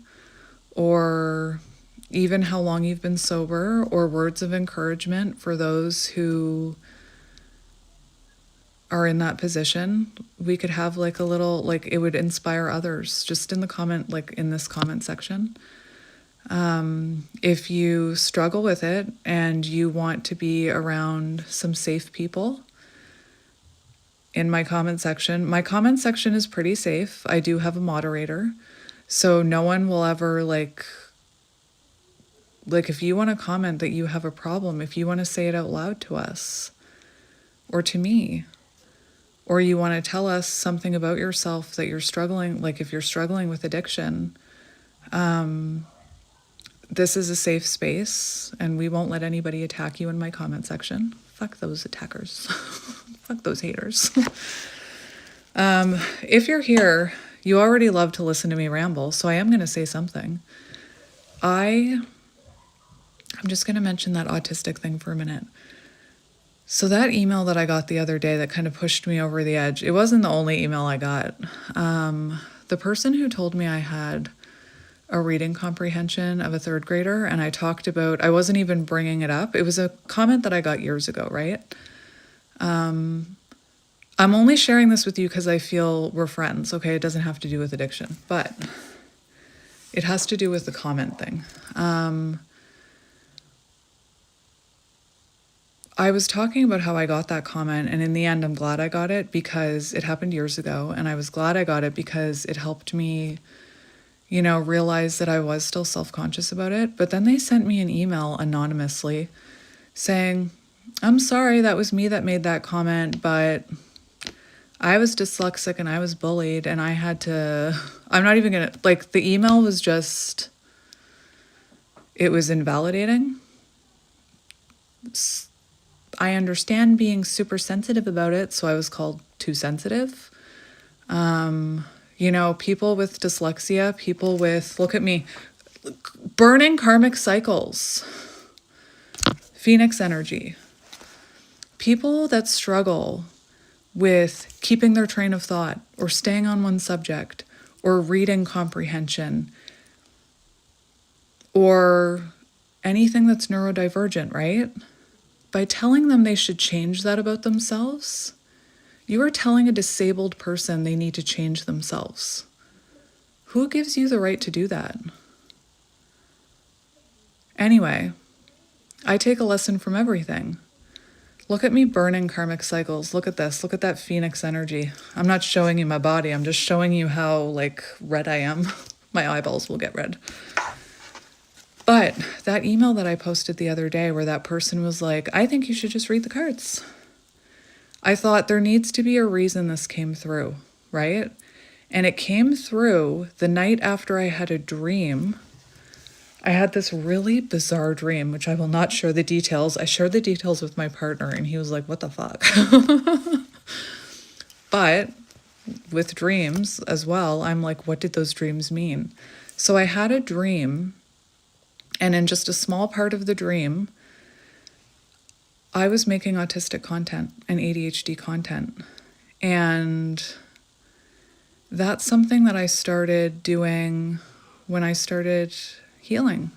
or even how long you've been sober, or words of encouragement for those who are in that position, we could have like a little, like, it would inspire others just in the comment, like in this comment section. If you struggle with it and you want to be around some safe people, in my comment section is pretty safe. I do have a moderator, so no one will ever like if you want to comment that you have a problem, if you want to say it out loud to us or to me, or you want to tell us something about yourself that you're struggling, like if you're struggling with addiction, this is a safe space, and we won't let anybody attack you in my comment section. Fuck those attackers. Fuck those haters. If you're here, you already love to listen to me ramble, so I am going to say something. I'm just going to mention that autistic thing for a minute. So that email that I got the other day that kind of pushed me over the edge, it wasn't the only email I got. The person who told me I had a reading comprehension of a third grader, and I wasn't even bringing it up. It was a comment that I got years ago, right? I'm only sharing this with you because I feel we're friends, okay? It doesn't have to do with addiction, but it has to do with the comment thing. I was talking about how I got that comment, and in the end, I'm glad I got it because it happened years ago, and I was glad I got it because it helped me, realize that I was still self-conscious about it. But then they sent me an email anonymously saying, I'm sorry, that was me that made that comment, but I was dyslexic and I was bullied and I had to, I'm not even going to, like, the email was just, it was invalidating. I understand being super sensitive about it, so I was called too sensitive. People with dyslexia, people with, look at me, burning karmic cycles, phoenix energy, people that struggle with keeping their train of thought or staying on one subject or reading comprehension or anything that's neurodivergent, right? By telling them they should change that about themselves, you are telling a disabled person they need to change themselves. Who gives you the right to do that? Anyway, I take a lesson from everything. Look at me burning karmic cycles. Look at this. Look at that phoenix energy. I'm not showing you my body. I'm just showing you how, red I am. My eyeballs will get red. But that email that I posted the other day where that person was like, I think you should just read the cards. I thought there needs to be a reason this came through, right? And it came through the night after I had a dream. I had this really bizarre dream, which I will not share the details. I shared the details with my partner and he was like, what the fuck? But with dreams as well, I'm like, what did those dreams mean? So I had a dream, and in just a small part of the dream, I was making autistic content and ADHD content. And that's something that I started doing when I started healing,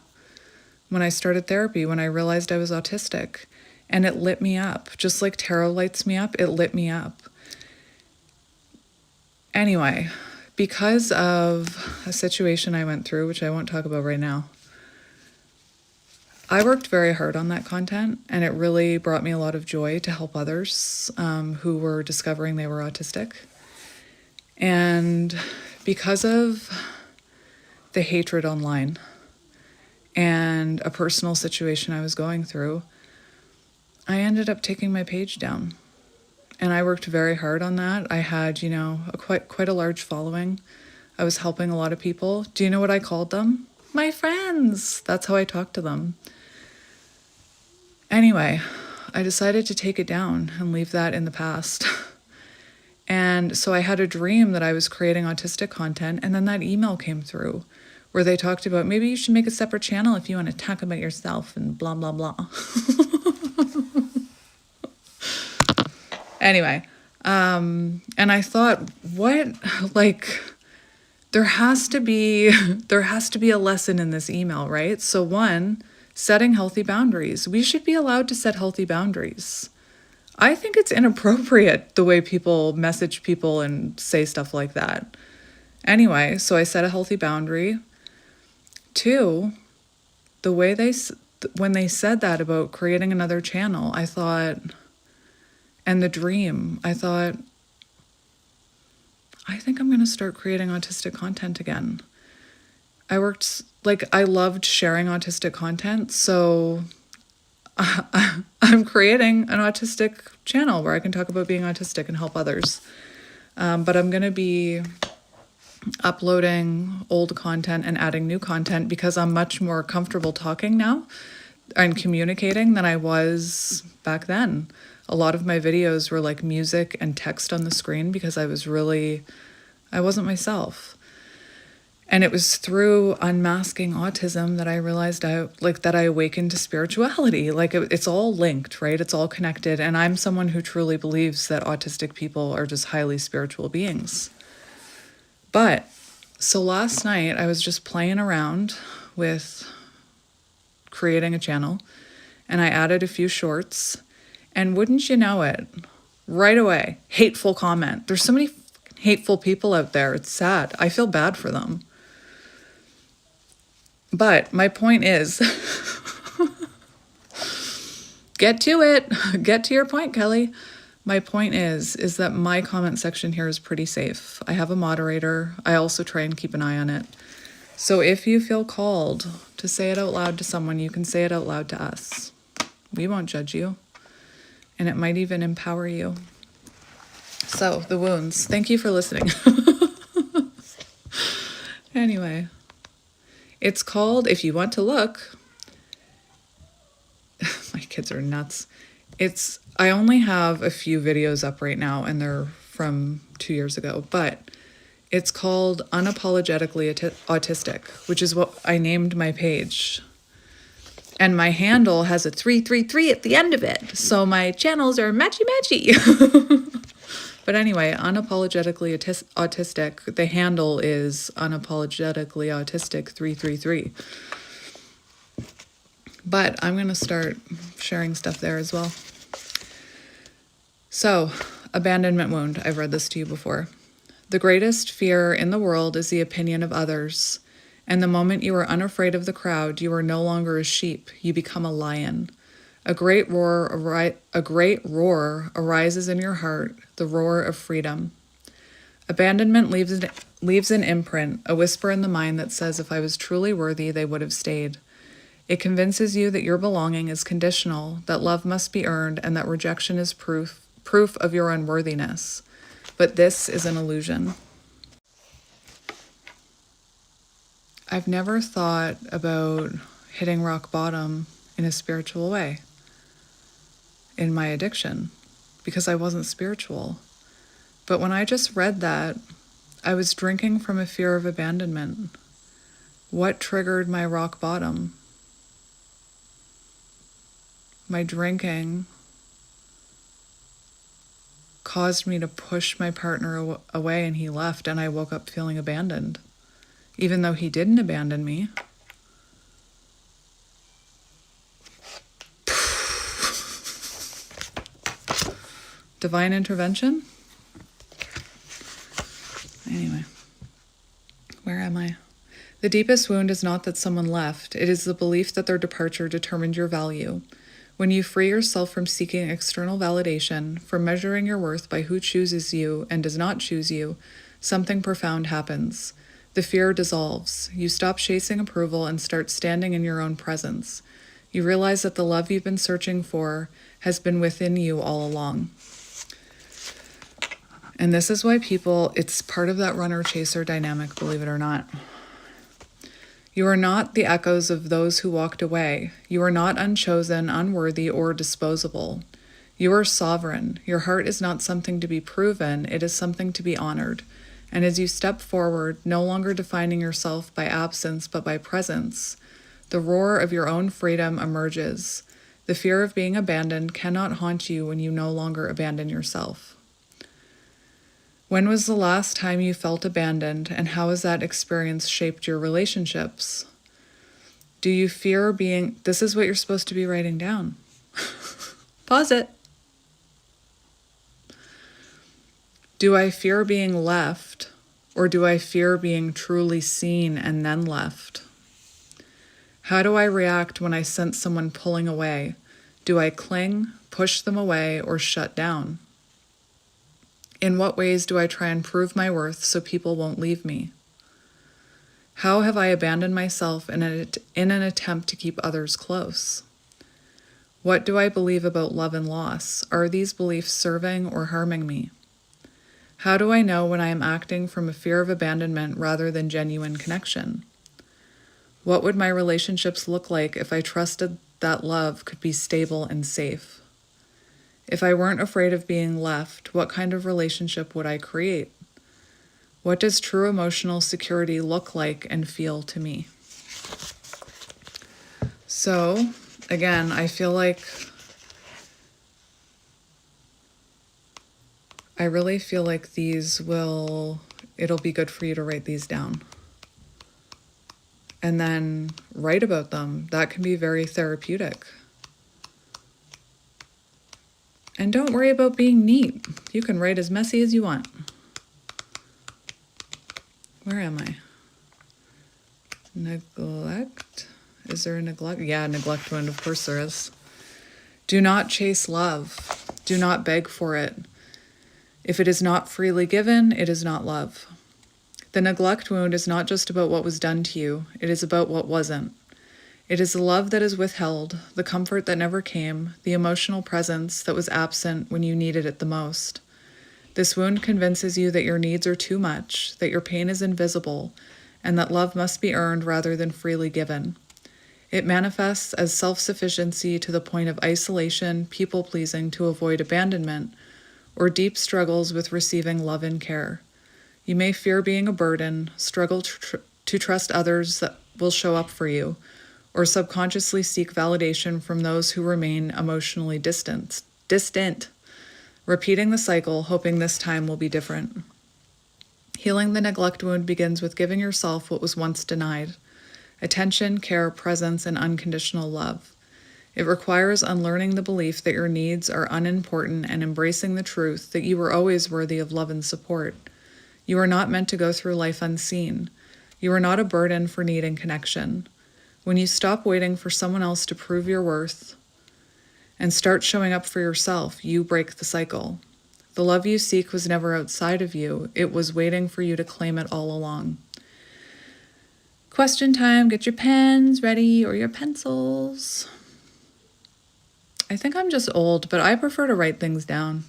when I started therapy, when I realized I was autistic. And it lit me up. Just like tarot lights me up, it lit me up. Anyway, because of a situation I went through, which I won't talk about right now, I worked very hard on that content, and it really brought me a lot of joy to help others who were discovering they were autistic. And because of the hatred online and a personal situation I was going through, I ended up taking my page down. And I worked very hard on that. I had, quite a large following. I was helping a lot of people. Do you know what I called them? My friends. That's how I talked to them. Anyway, I decided to take it down and leave that in the past. And so I had a dream that I was creating autistic content, and then that email came through where they talked about maybe you should make a separate channel if you want to talk about yourself and blah, blah, blah. Anyway, and I thought, what? Like, there has to be a lesson in this email, right? So one, setting healthy boundaries. We should be allowed to set healthy boundaries. I think it's inappropriate the way people message people and say stuff like that. Anyway, so I set a healthy boundary. Two, the way when they said that about creating another channel, I thought, and the dream, I thought, I think I'm going to start creating autistic content again. I loved sharing autistic content, so I'm creating an autistic channel where I can talk about being autistic and help others. But I'm going to be uploading old content and adding new content because I'm much more comfortable talking now and communicating than I was back then. A lot of my videos were like music and text on the screen because I wasn't myself. And it was through unmasking autism that I realized that I awakened to spirituality. Like it's all linked, right? It's all connected. And I'm someone who truly believes that autistic people are just highly spiritual beings. So last night I was just playing around with creating a channel, and I added a few shorts, and wouldn't you know it, right away, hateful comment. There's so many hateful people out there. It's sad. I feel bad for them. But my point is, get to it. Get to your point, Kelly. My point is that my comment section here is pretty safe. I have a moderator. I also try and keep an eye on it. So if you feel called to say it out loud to someone, you can say it out loud to us. We won't judge you. And it might even empower you. So, the wounds. Thank you for listening. Anyway, it's called, if you want to look, my kids are nuts. I only have a few videos up right now, and they're from 2 years ago, but it's called Unapologetically Autistic, which is what I named my page. And my handle has a 333 at the end of it. So my channels are matchy-matchy. But anyway, Unapologetically Autistic, the handle is Unapologetically Autistic 333. But I'm going to start sharing stuff there as well. So, abandonment wound. I've read this to you before. The greatest fear in the world is the opinion of others. And the moment you are unafraid of the crowd, you are no longer a sheep. You become a lion. A great roar arises in your heart, the roar of freedom. Abandonment leaves an imprint, a whisper in the mind that says, if I was truly worthy, they would have stayed. It convinces you that your belonging is conditional, that love must be earned, and that rejection is proof of your unworthiness. But this is an illusion. I've never thought about hitting rock bottom in a spiritual way in my addiction because I wasn't spiritual. But when I just read that, I was drinking from a fear of abandonment. What triggered my rock bottom? My drinking caused me to push my partner away, and he left, and I woke up feeling abandoned, even though he didn't abandon me. Divine intervention? Anyway, where am I? The deepest wound is not that someone left. It is the belief that their departure determined your value. When you free yourself from seeking external validation, from measuring your worth by who chooses you and does not choose you, something profound happens. The fear dissolves. You stop chasing approval and start standing in your own presence. You realize that the love you've been searching for has been within you all along. And this is why people, it's part of that runner-chaser dynamic, believe it or not. You are not the echoes of those who walked away. You are not unchosen, unworthy, or disposable. You are sovereign. Your heart is not something to be proven, it is something to be honored. And as you step forward, no longer defining yourself by absence but by presence, the roar of your own freedom emerges. The fear of being abandoned cannot haunt you when you no longer abandon yourself. When was the last time you felt abandoned, and how has that experience shaped your relationships? Do you fear being... This is what you're supposed to be writing down. Pause it. Do I fear being left, or do I fear being truly seen and then left? How do I react when I sense someone pulling away? Do I cling, push them away, or shut down? In what ways do I try and prove my worth so people won't leave me? How have I abandoned myself in an attempt to keep others close? What do I believe about love and loss? Are these beliefs serving or harming me? How do I know when I am acting from a fear of abandonment rather than genuine connection? What would my relationships look like if I trusted that love could be stable and safe? If I weren't afraid of being left, what kind of relationship would I create? What does true emotional security look like and feel to me? So, again, I feel like I really feel like it'll be good for you to write these down. And then write about them. That can be very therapeutic. And don't worry about being neat. You can write as messy as you want. Where am I? Neglect? Is there a neglect? Yeah, neglect wound, of course there is. Do not chase love. Do not beg for it. If it is not freely given, it is not love. The neglect wound is not just about what was done to you, it is about what wasn't. It is the love that is withheld, the comfort that never came, the emotional presence that was absent when you needed it the most. This wound convinces you that your needs are too much, that your pain is invisible, and that love must be earned rather than freely given. It manifests as self-sufficiency to the point of isolation, people-pleasing to avoid abandonment, or deep struggles with receiving love and care. You may fear being a burden, struggle to trust others that will show up for you, or subconsciously seek validation from those who remain emotionally distant, repeating the cycle, hoping this time will be different. Healing the neglect wound begins with giving yourself what was once denied: attention, care, presence, and unconditional love. It requires unlearning the belief that your needs are unimportant and embracing the truth that you are always worthy of love and support. You are not meant to go through life unseen. You are not a burden for needing connection. When you stop waiting for someone else to prove your worth and start showing up for yourself, you break the cycle. The love you seek was never outside of you. It was waiting for you to claim it all along. Question time. Get your pens ready or your pencils. I think I'm just old, but I prefer to write things down.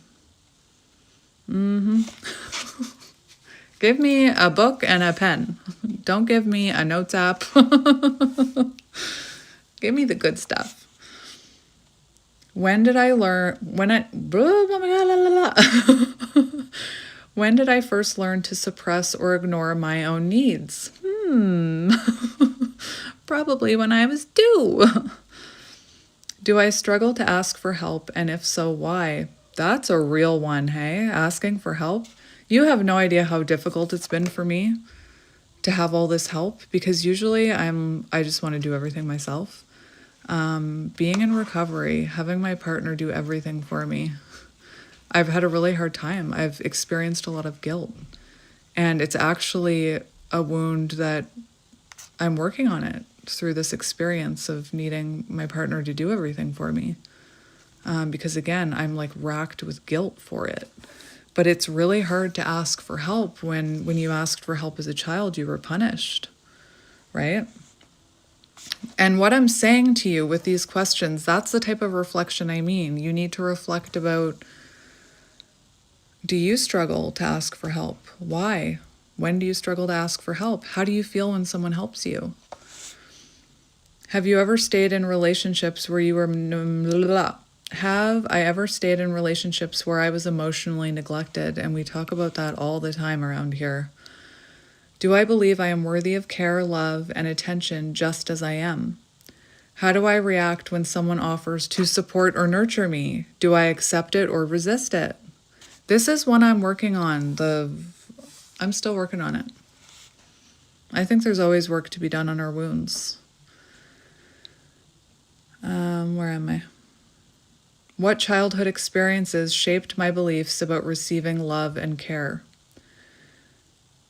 Give me a book and a pen. Don't give me a notes app. Give me the good stuff. When did I first learn to suppress or ignore my own needs? Probably when I was 2. Do I struggle to ask for help? And if so, why? That's a real one, hey? Asking for help? You have no idea how difficult it's been for me to have all this help, because usually I just want to do everything myself. Being in recovery, having my partner do everything for me, I've had a really hard time. I've experienced a lot of guilt, and it's actually a wound that I'm working on it through this experience of needing my partner to do everything for me. Because again, I'm like racked with guilt for it. But it's really hard to ask for help when you asked for help as a child, you were punished, right? And what I'm saying to you with these questions, that's the type of reflection I mean. You need to reflect about Do you struggle to ask for help? Why? When do you struggle to ask for help? How do you feel when someone helps you? Have you ever stayed in relationships where you were... Have I ever stayed in relationships where I was emotionally neglected? And we talk about that all the time around here. Do I believe I am worthy of care, love, and attention just as I am? How do I react when someone offers to support or nurture me? Do I accept it or resist it? This is one I'm working on. I'm still working on it. I think there's always work to be done on our wounds. Where am I? What childhood experiences shaped my beliefs about receiving love and care?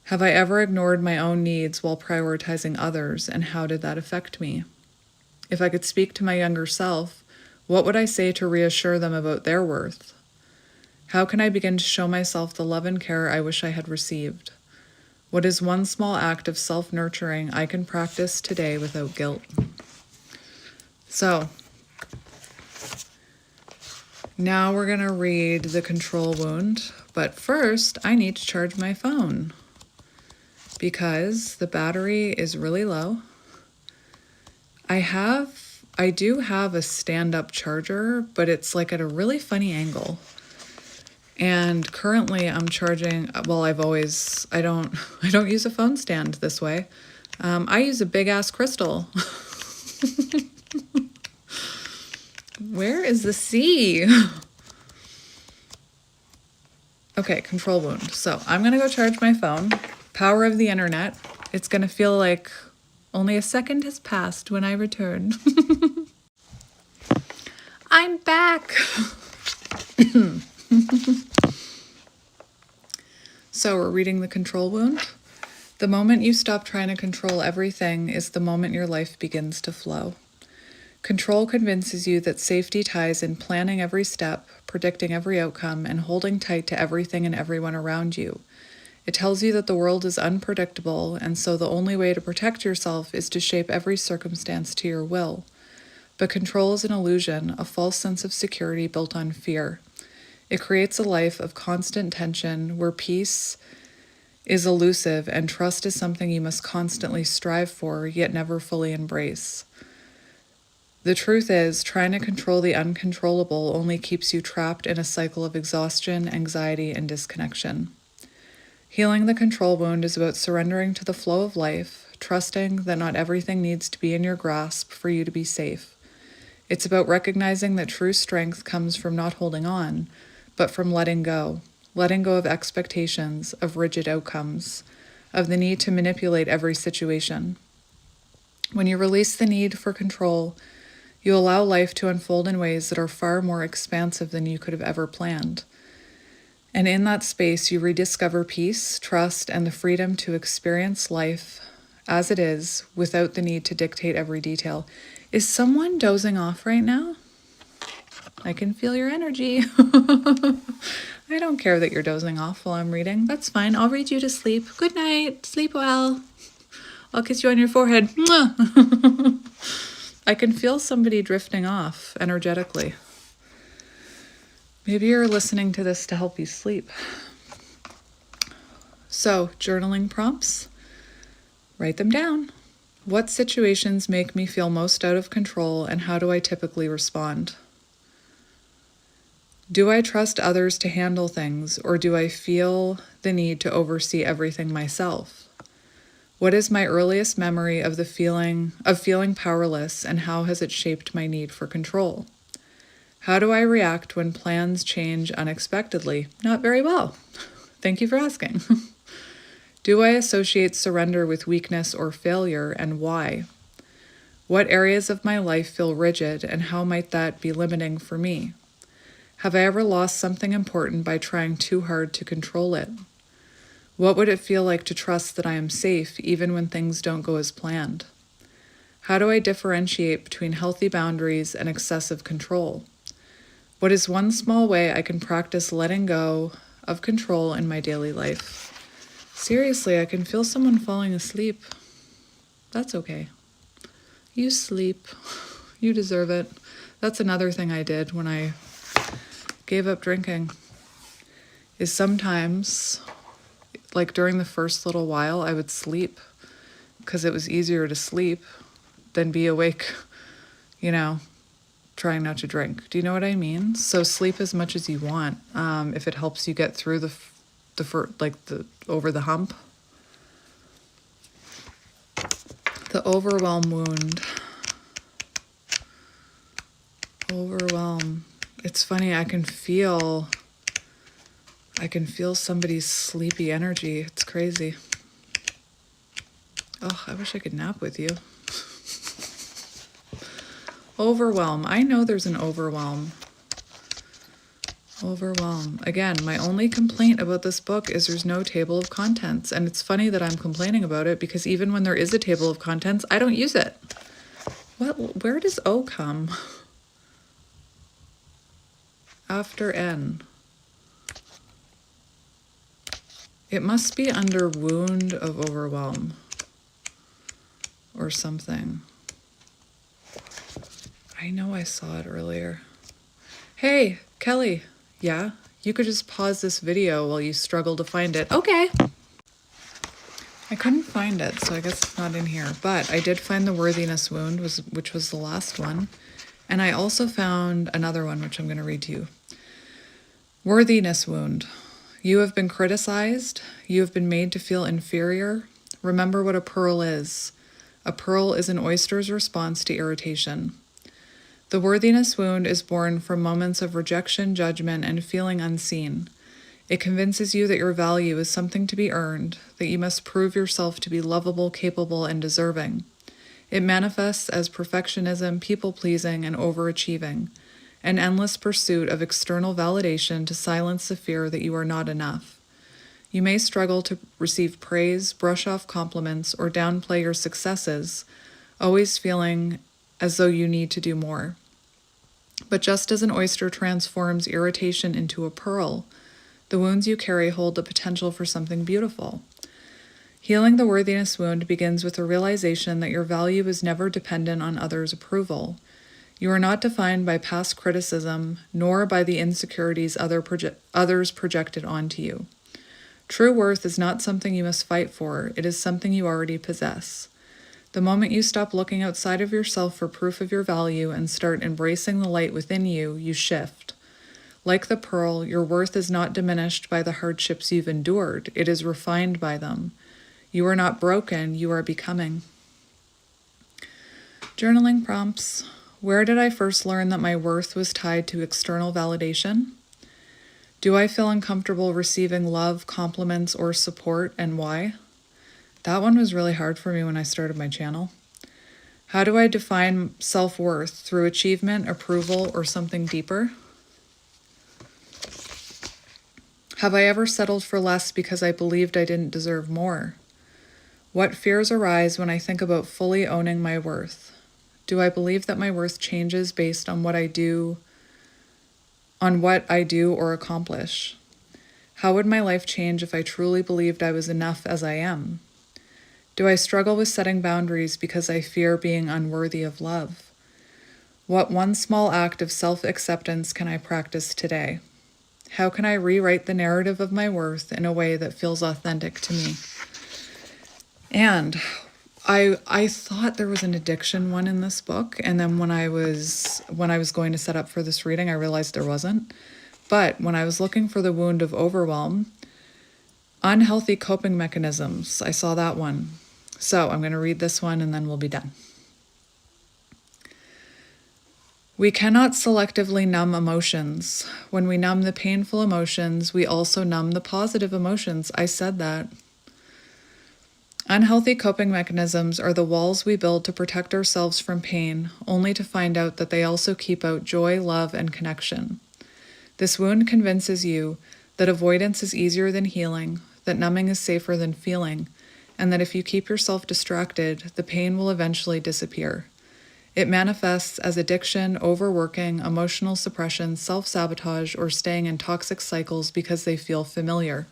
Have I ever ignored my own needs while prioritizing others, and how did that affect me? If I could speak to my younger self, what would I say to reassure them about their worth? How can I begin to show myself the love and care I wish I had received? What is one small act of self-nurturing I can practice today without guilt? So, now we're going to read the control wound, but first I need to charge my phone because the battery is really low. I do have a stand-up charger, but it's like at a really funny angle. And currently I'm charging, well, I don't use a phone stand this way. I use a big ass crystal. Where is the C? Okay, control wound. So I'm gonna go charge my phone. Power of the internet. It's gonna feel like only a second has passed when I return. I'm back. So we're reading the control wound. The moment you stop trying to control everything is the moment your life begins to flow. Control convinces you that safety ties in planning every step, predicting every outcome, and holding tight to everything and everyone around you. It tells you that the world is unpredictable, and so the only way to protect yourself is to shape every circumstance to your will. But control is an illusion, a false sense of security built on fear. It creates a life of constant tension where peace is elusive and trust is something you must constantly strive for, yet never fully embrace. The truth is, trying to control the uncontrollable only keeps you trapped in a cycle of exhaustion, anxiety, and disconnection. Healing the control wound is about surrendering to the flow of life, trusting that not everything needs to be in your grasp for you to be safe. It's about recognizing that true strength comes from not holding on, but from letting go of expectations, of rigid outcomes, of the need to manipulate every situation. When you release the need for control, you allow life to unfold in ways that are far more expansive than you could have ever planned. And in that space, you rediscover peace, trust, and the freedom to experience life as it is without the need to dictate every detail. Is someone dozing off right now? I can feel your energy. I don't care that you're dozing off while I'm reading. That's fine. I'll read you to sleep. Good night. Sleep well. I'll kiss you on your forehead. Mwah. I can feel somebody drifting off energetically. Maybe you're listening to this to help you sleep. So, journaling prompts. Write them down. What situations make me feel most out of control, and how do I typically respond? Do I trust others to handle things, or do I feel the need to oversee everything myself? What is my earliest memory of feeling powerless, and how has it shaped my need for control? How do I react when plans change unexpectedly? Not very well. Thank you for asking. Do I associate surrender with weakness or failure, and why? What areas of my life feel rigid, and how might that be limiting for me? Have I ever lost something important by trying too hard to control it? What would it feel like to trust that I am safe even when things don't go as planned? How do I differentiate between healthy boundaries and excessive control? What is one small way I can practice letting go of control in my daily life? Seriously, I can feel someone falling asleep. That's okay. You sleep. You deserve it. That's another thing I did when I gave up drinking. is sometimes, like during the first little while, I would sleep because it was easier to sleep than be awake, you know, trying not to drink. Do you know what I mean? So sleep as much as you want, if it helps you get through the over the hump. The overwhelm wound. Overwhelm. It's funny, I can feel somebody's sleepy energy. It's crazy. Oh, I wish I could nap with you. Overwhelm. I know there's an overwhelm. Overwhelm. Again, my only complaint about this book is there's no table of contents. And it's funny that I'm complaining about it because even when there is a table of contents, I don't use it. Where does O come? After N. It must be under wound of overwhelm or something. I know I saw it earlier. Hey, Kelly. Yeah? You could just pause this video while you struggle to find it. Okay. I couldn't find it, so I guess it's not in here. But I did find the worthiness wound, which was the last one. And I also found another one, which I'm going to read to you. Worthiness wound. You have been criticized. You have been made to feel inferior. Remember what a pearl is. A pearl is an oyster's response to irritation. The worthiness wound is born from moments of rejection, judgment, and feeling unseen. It convinces you that your value is something to be earned, that you must prove yourself to be lovable, capable, and deserving. It manifests as perfectionism, people-pleasing, and overachieving, an endless pursuit of external validation to silence the fear that you are not enough. You may struggle to receive praise, brush off compliments, or downplay your successes, always feeling as though you need to do more. But just as an oyster transforms irritation into a pearl, the wounds you carry hold the potential for something beautiful. Healing the worthiness wound begins with the realization that your value is never dependent on others' approval. You are not defined by past criticism, nor by the insecurities others projected onto you. True worth is not something you must fight for, it is something you already possess. The moment you stop looking outside of yourself for proof of your value and start embracing the light within you, you shift. Like the pearl, your worth is not diminished by the hardships you've endured, it is refined by them. You are not broken, you are becoming. Journaling prompts. Where did I first learn that my worth was tied to external validation? Do I feel uncomfortable receiving love, compliments, or support, and why? That one was really hard for me when I started my channel. How do I define self-worth? Through achievement, approval, or something deeper? Have I ever settled for less because I believed I didn't deserve more? What fears arise when I think about fully owning my worth? Do I believe that my worth changes based on what I do or accomplish? How would my life change if I truly believed I was enough as I am? Do I struggle with setting boundaries because I fear being unworthy of love? What one small act of self-acceptance can I practice today? How can I rewrite the narrative of my worth in a way that feels authentic to me? And I thought there was an addiction one in this book, and then when I was going to set up for this reading, I realized there wasn't. But when I was looking for the wound of overwhelm, unhealthy coping mechanisms, I saw that one. So I'm going to read this one and then we'll be done. We cannot selectively numb emotions. When we numb the painful emotions, we also numb the positive emotions. I said that. Unhealthy coping mechanisms are the walls we build to protect ourselves from pain, only to find out that they also keep out joy, love, and connection. This wound convinces you that avoidance is easier than healing, that numbing is safer than feeling, and that if you keep yourself distracted, the pain will eventually disappear. It manifests as addiction, overworking, emotional suppression, self-sabotage, or staying in toxic cycles because they feel familiar.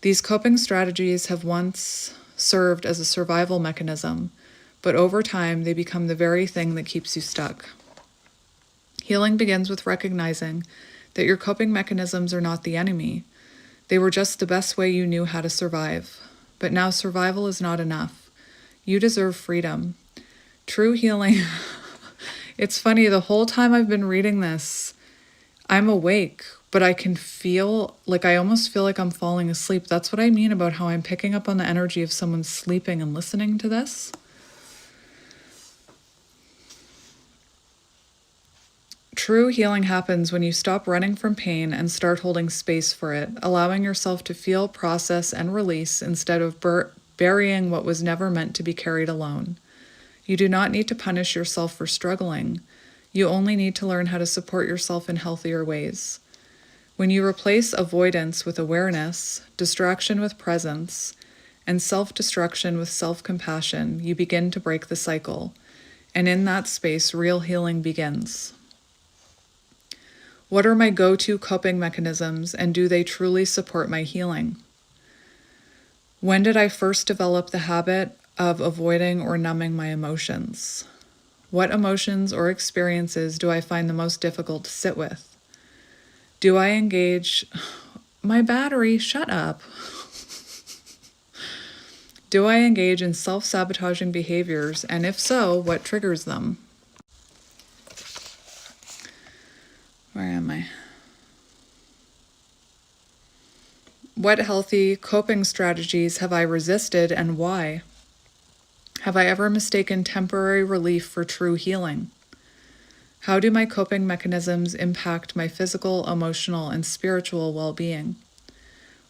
These coping strategies have once served as a survival mechanism, but over time they become the very thing that keeps you stuck. Healing begins with recognizing that your coping mechanisms are not the enemy. They were just the best way you knew how to survive. But now survival is not enough. You deserve freedom. True healing. It's funny, the whole time I've been reading this, I'm awake, but I can feel, like I almost feel like I'm falling asleep. That's what I mean about how I'm picking up on the energy of someone sleeping and listening to this. True healing happens when you stop running from pain and start holding space for it, allowing yourself to feel, process, and release instead of burying what was never meant to be carried alone. You do not need to punish yourself for struggling. You only need to learn how to support yourself in healthier ways. When you replace avoidance with awareness, distraction with presence, and self-destruction with self-compassion, you begin to break the cycle. And in that space, real healing begins. What are my go-to coping mechanisms, and do they truly support my healing? When did I first develop the habit of avoiding or numbing my emotions? What emotions or experiences do I find the most difficult to sit with? Do I engage... My battery, shut up. Do I engage in self-sabotaging behaviors, and if so, what triggers them? Where am I? What healthy coping strategies have I resisted, and why? Have I ever mistaken temporary relief for true healing? How do my coping mechanisms impact my physical, emotional, and spiritual well-being?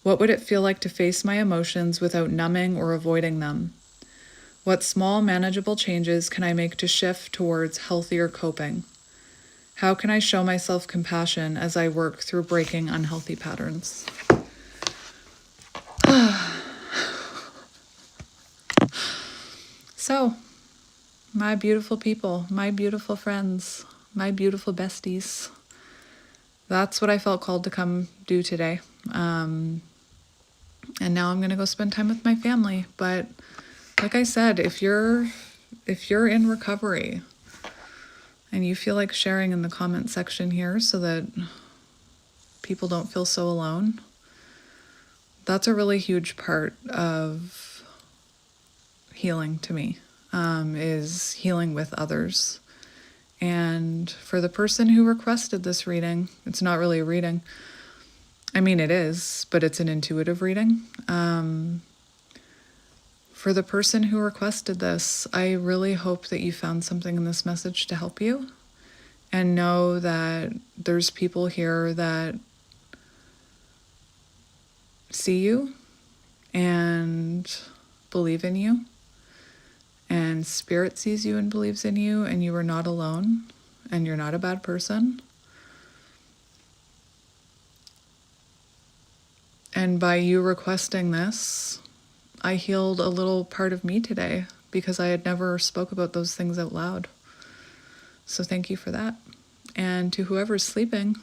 What would it feel like to face my emotions without numbing or avoiding them? What small, manageable changes can I make to shift towards healthier coping? How can I show myself compassion as I work through breaking unhealthy patterns? So, my beautiful people, my beautiful friends, my beautiful besties, that's what I felt called to come do today. And now I'm going to go spend time with my family. But like I said, if you're in recovery and you feel like sharing in the comment section here so that people don't feel so alone, that's a really huge part of healing to me, is healing with others. And for the person who requested this reading, it's not really a reading. I mean, it is, but it's an intuitive reading. For the person who requested this, I really hope that you found something in this message to help you, and know that there's people here that see you and believe in you, and Spirit sees you and believes in you, and you are not alone, and you're not a bad person. And by you requesting this, I healed a little part of me today, because I had never spoke about those things out loud. So thank you for that. And to whoever's sleeping,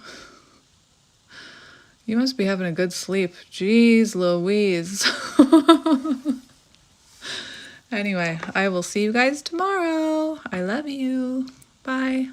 you must be having a good sleep. Jeez Louise. Anyway, I will see you guys tomorrow. I love you. Bye.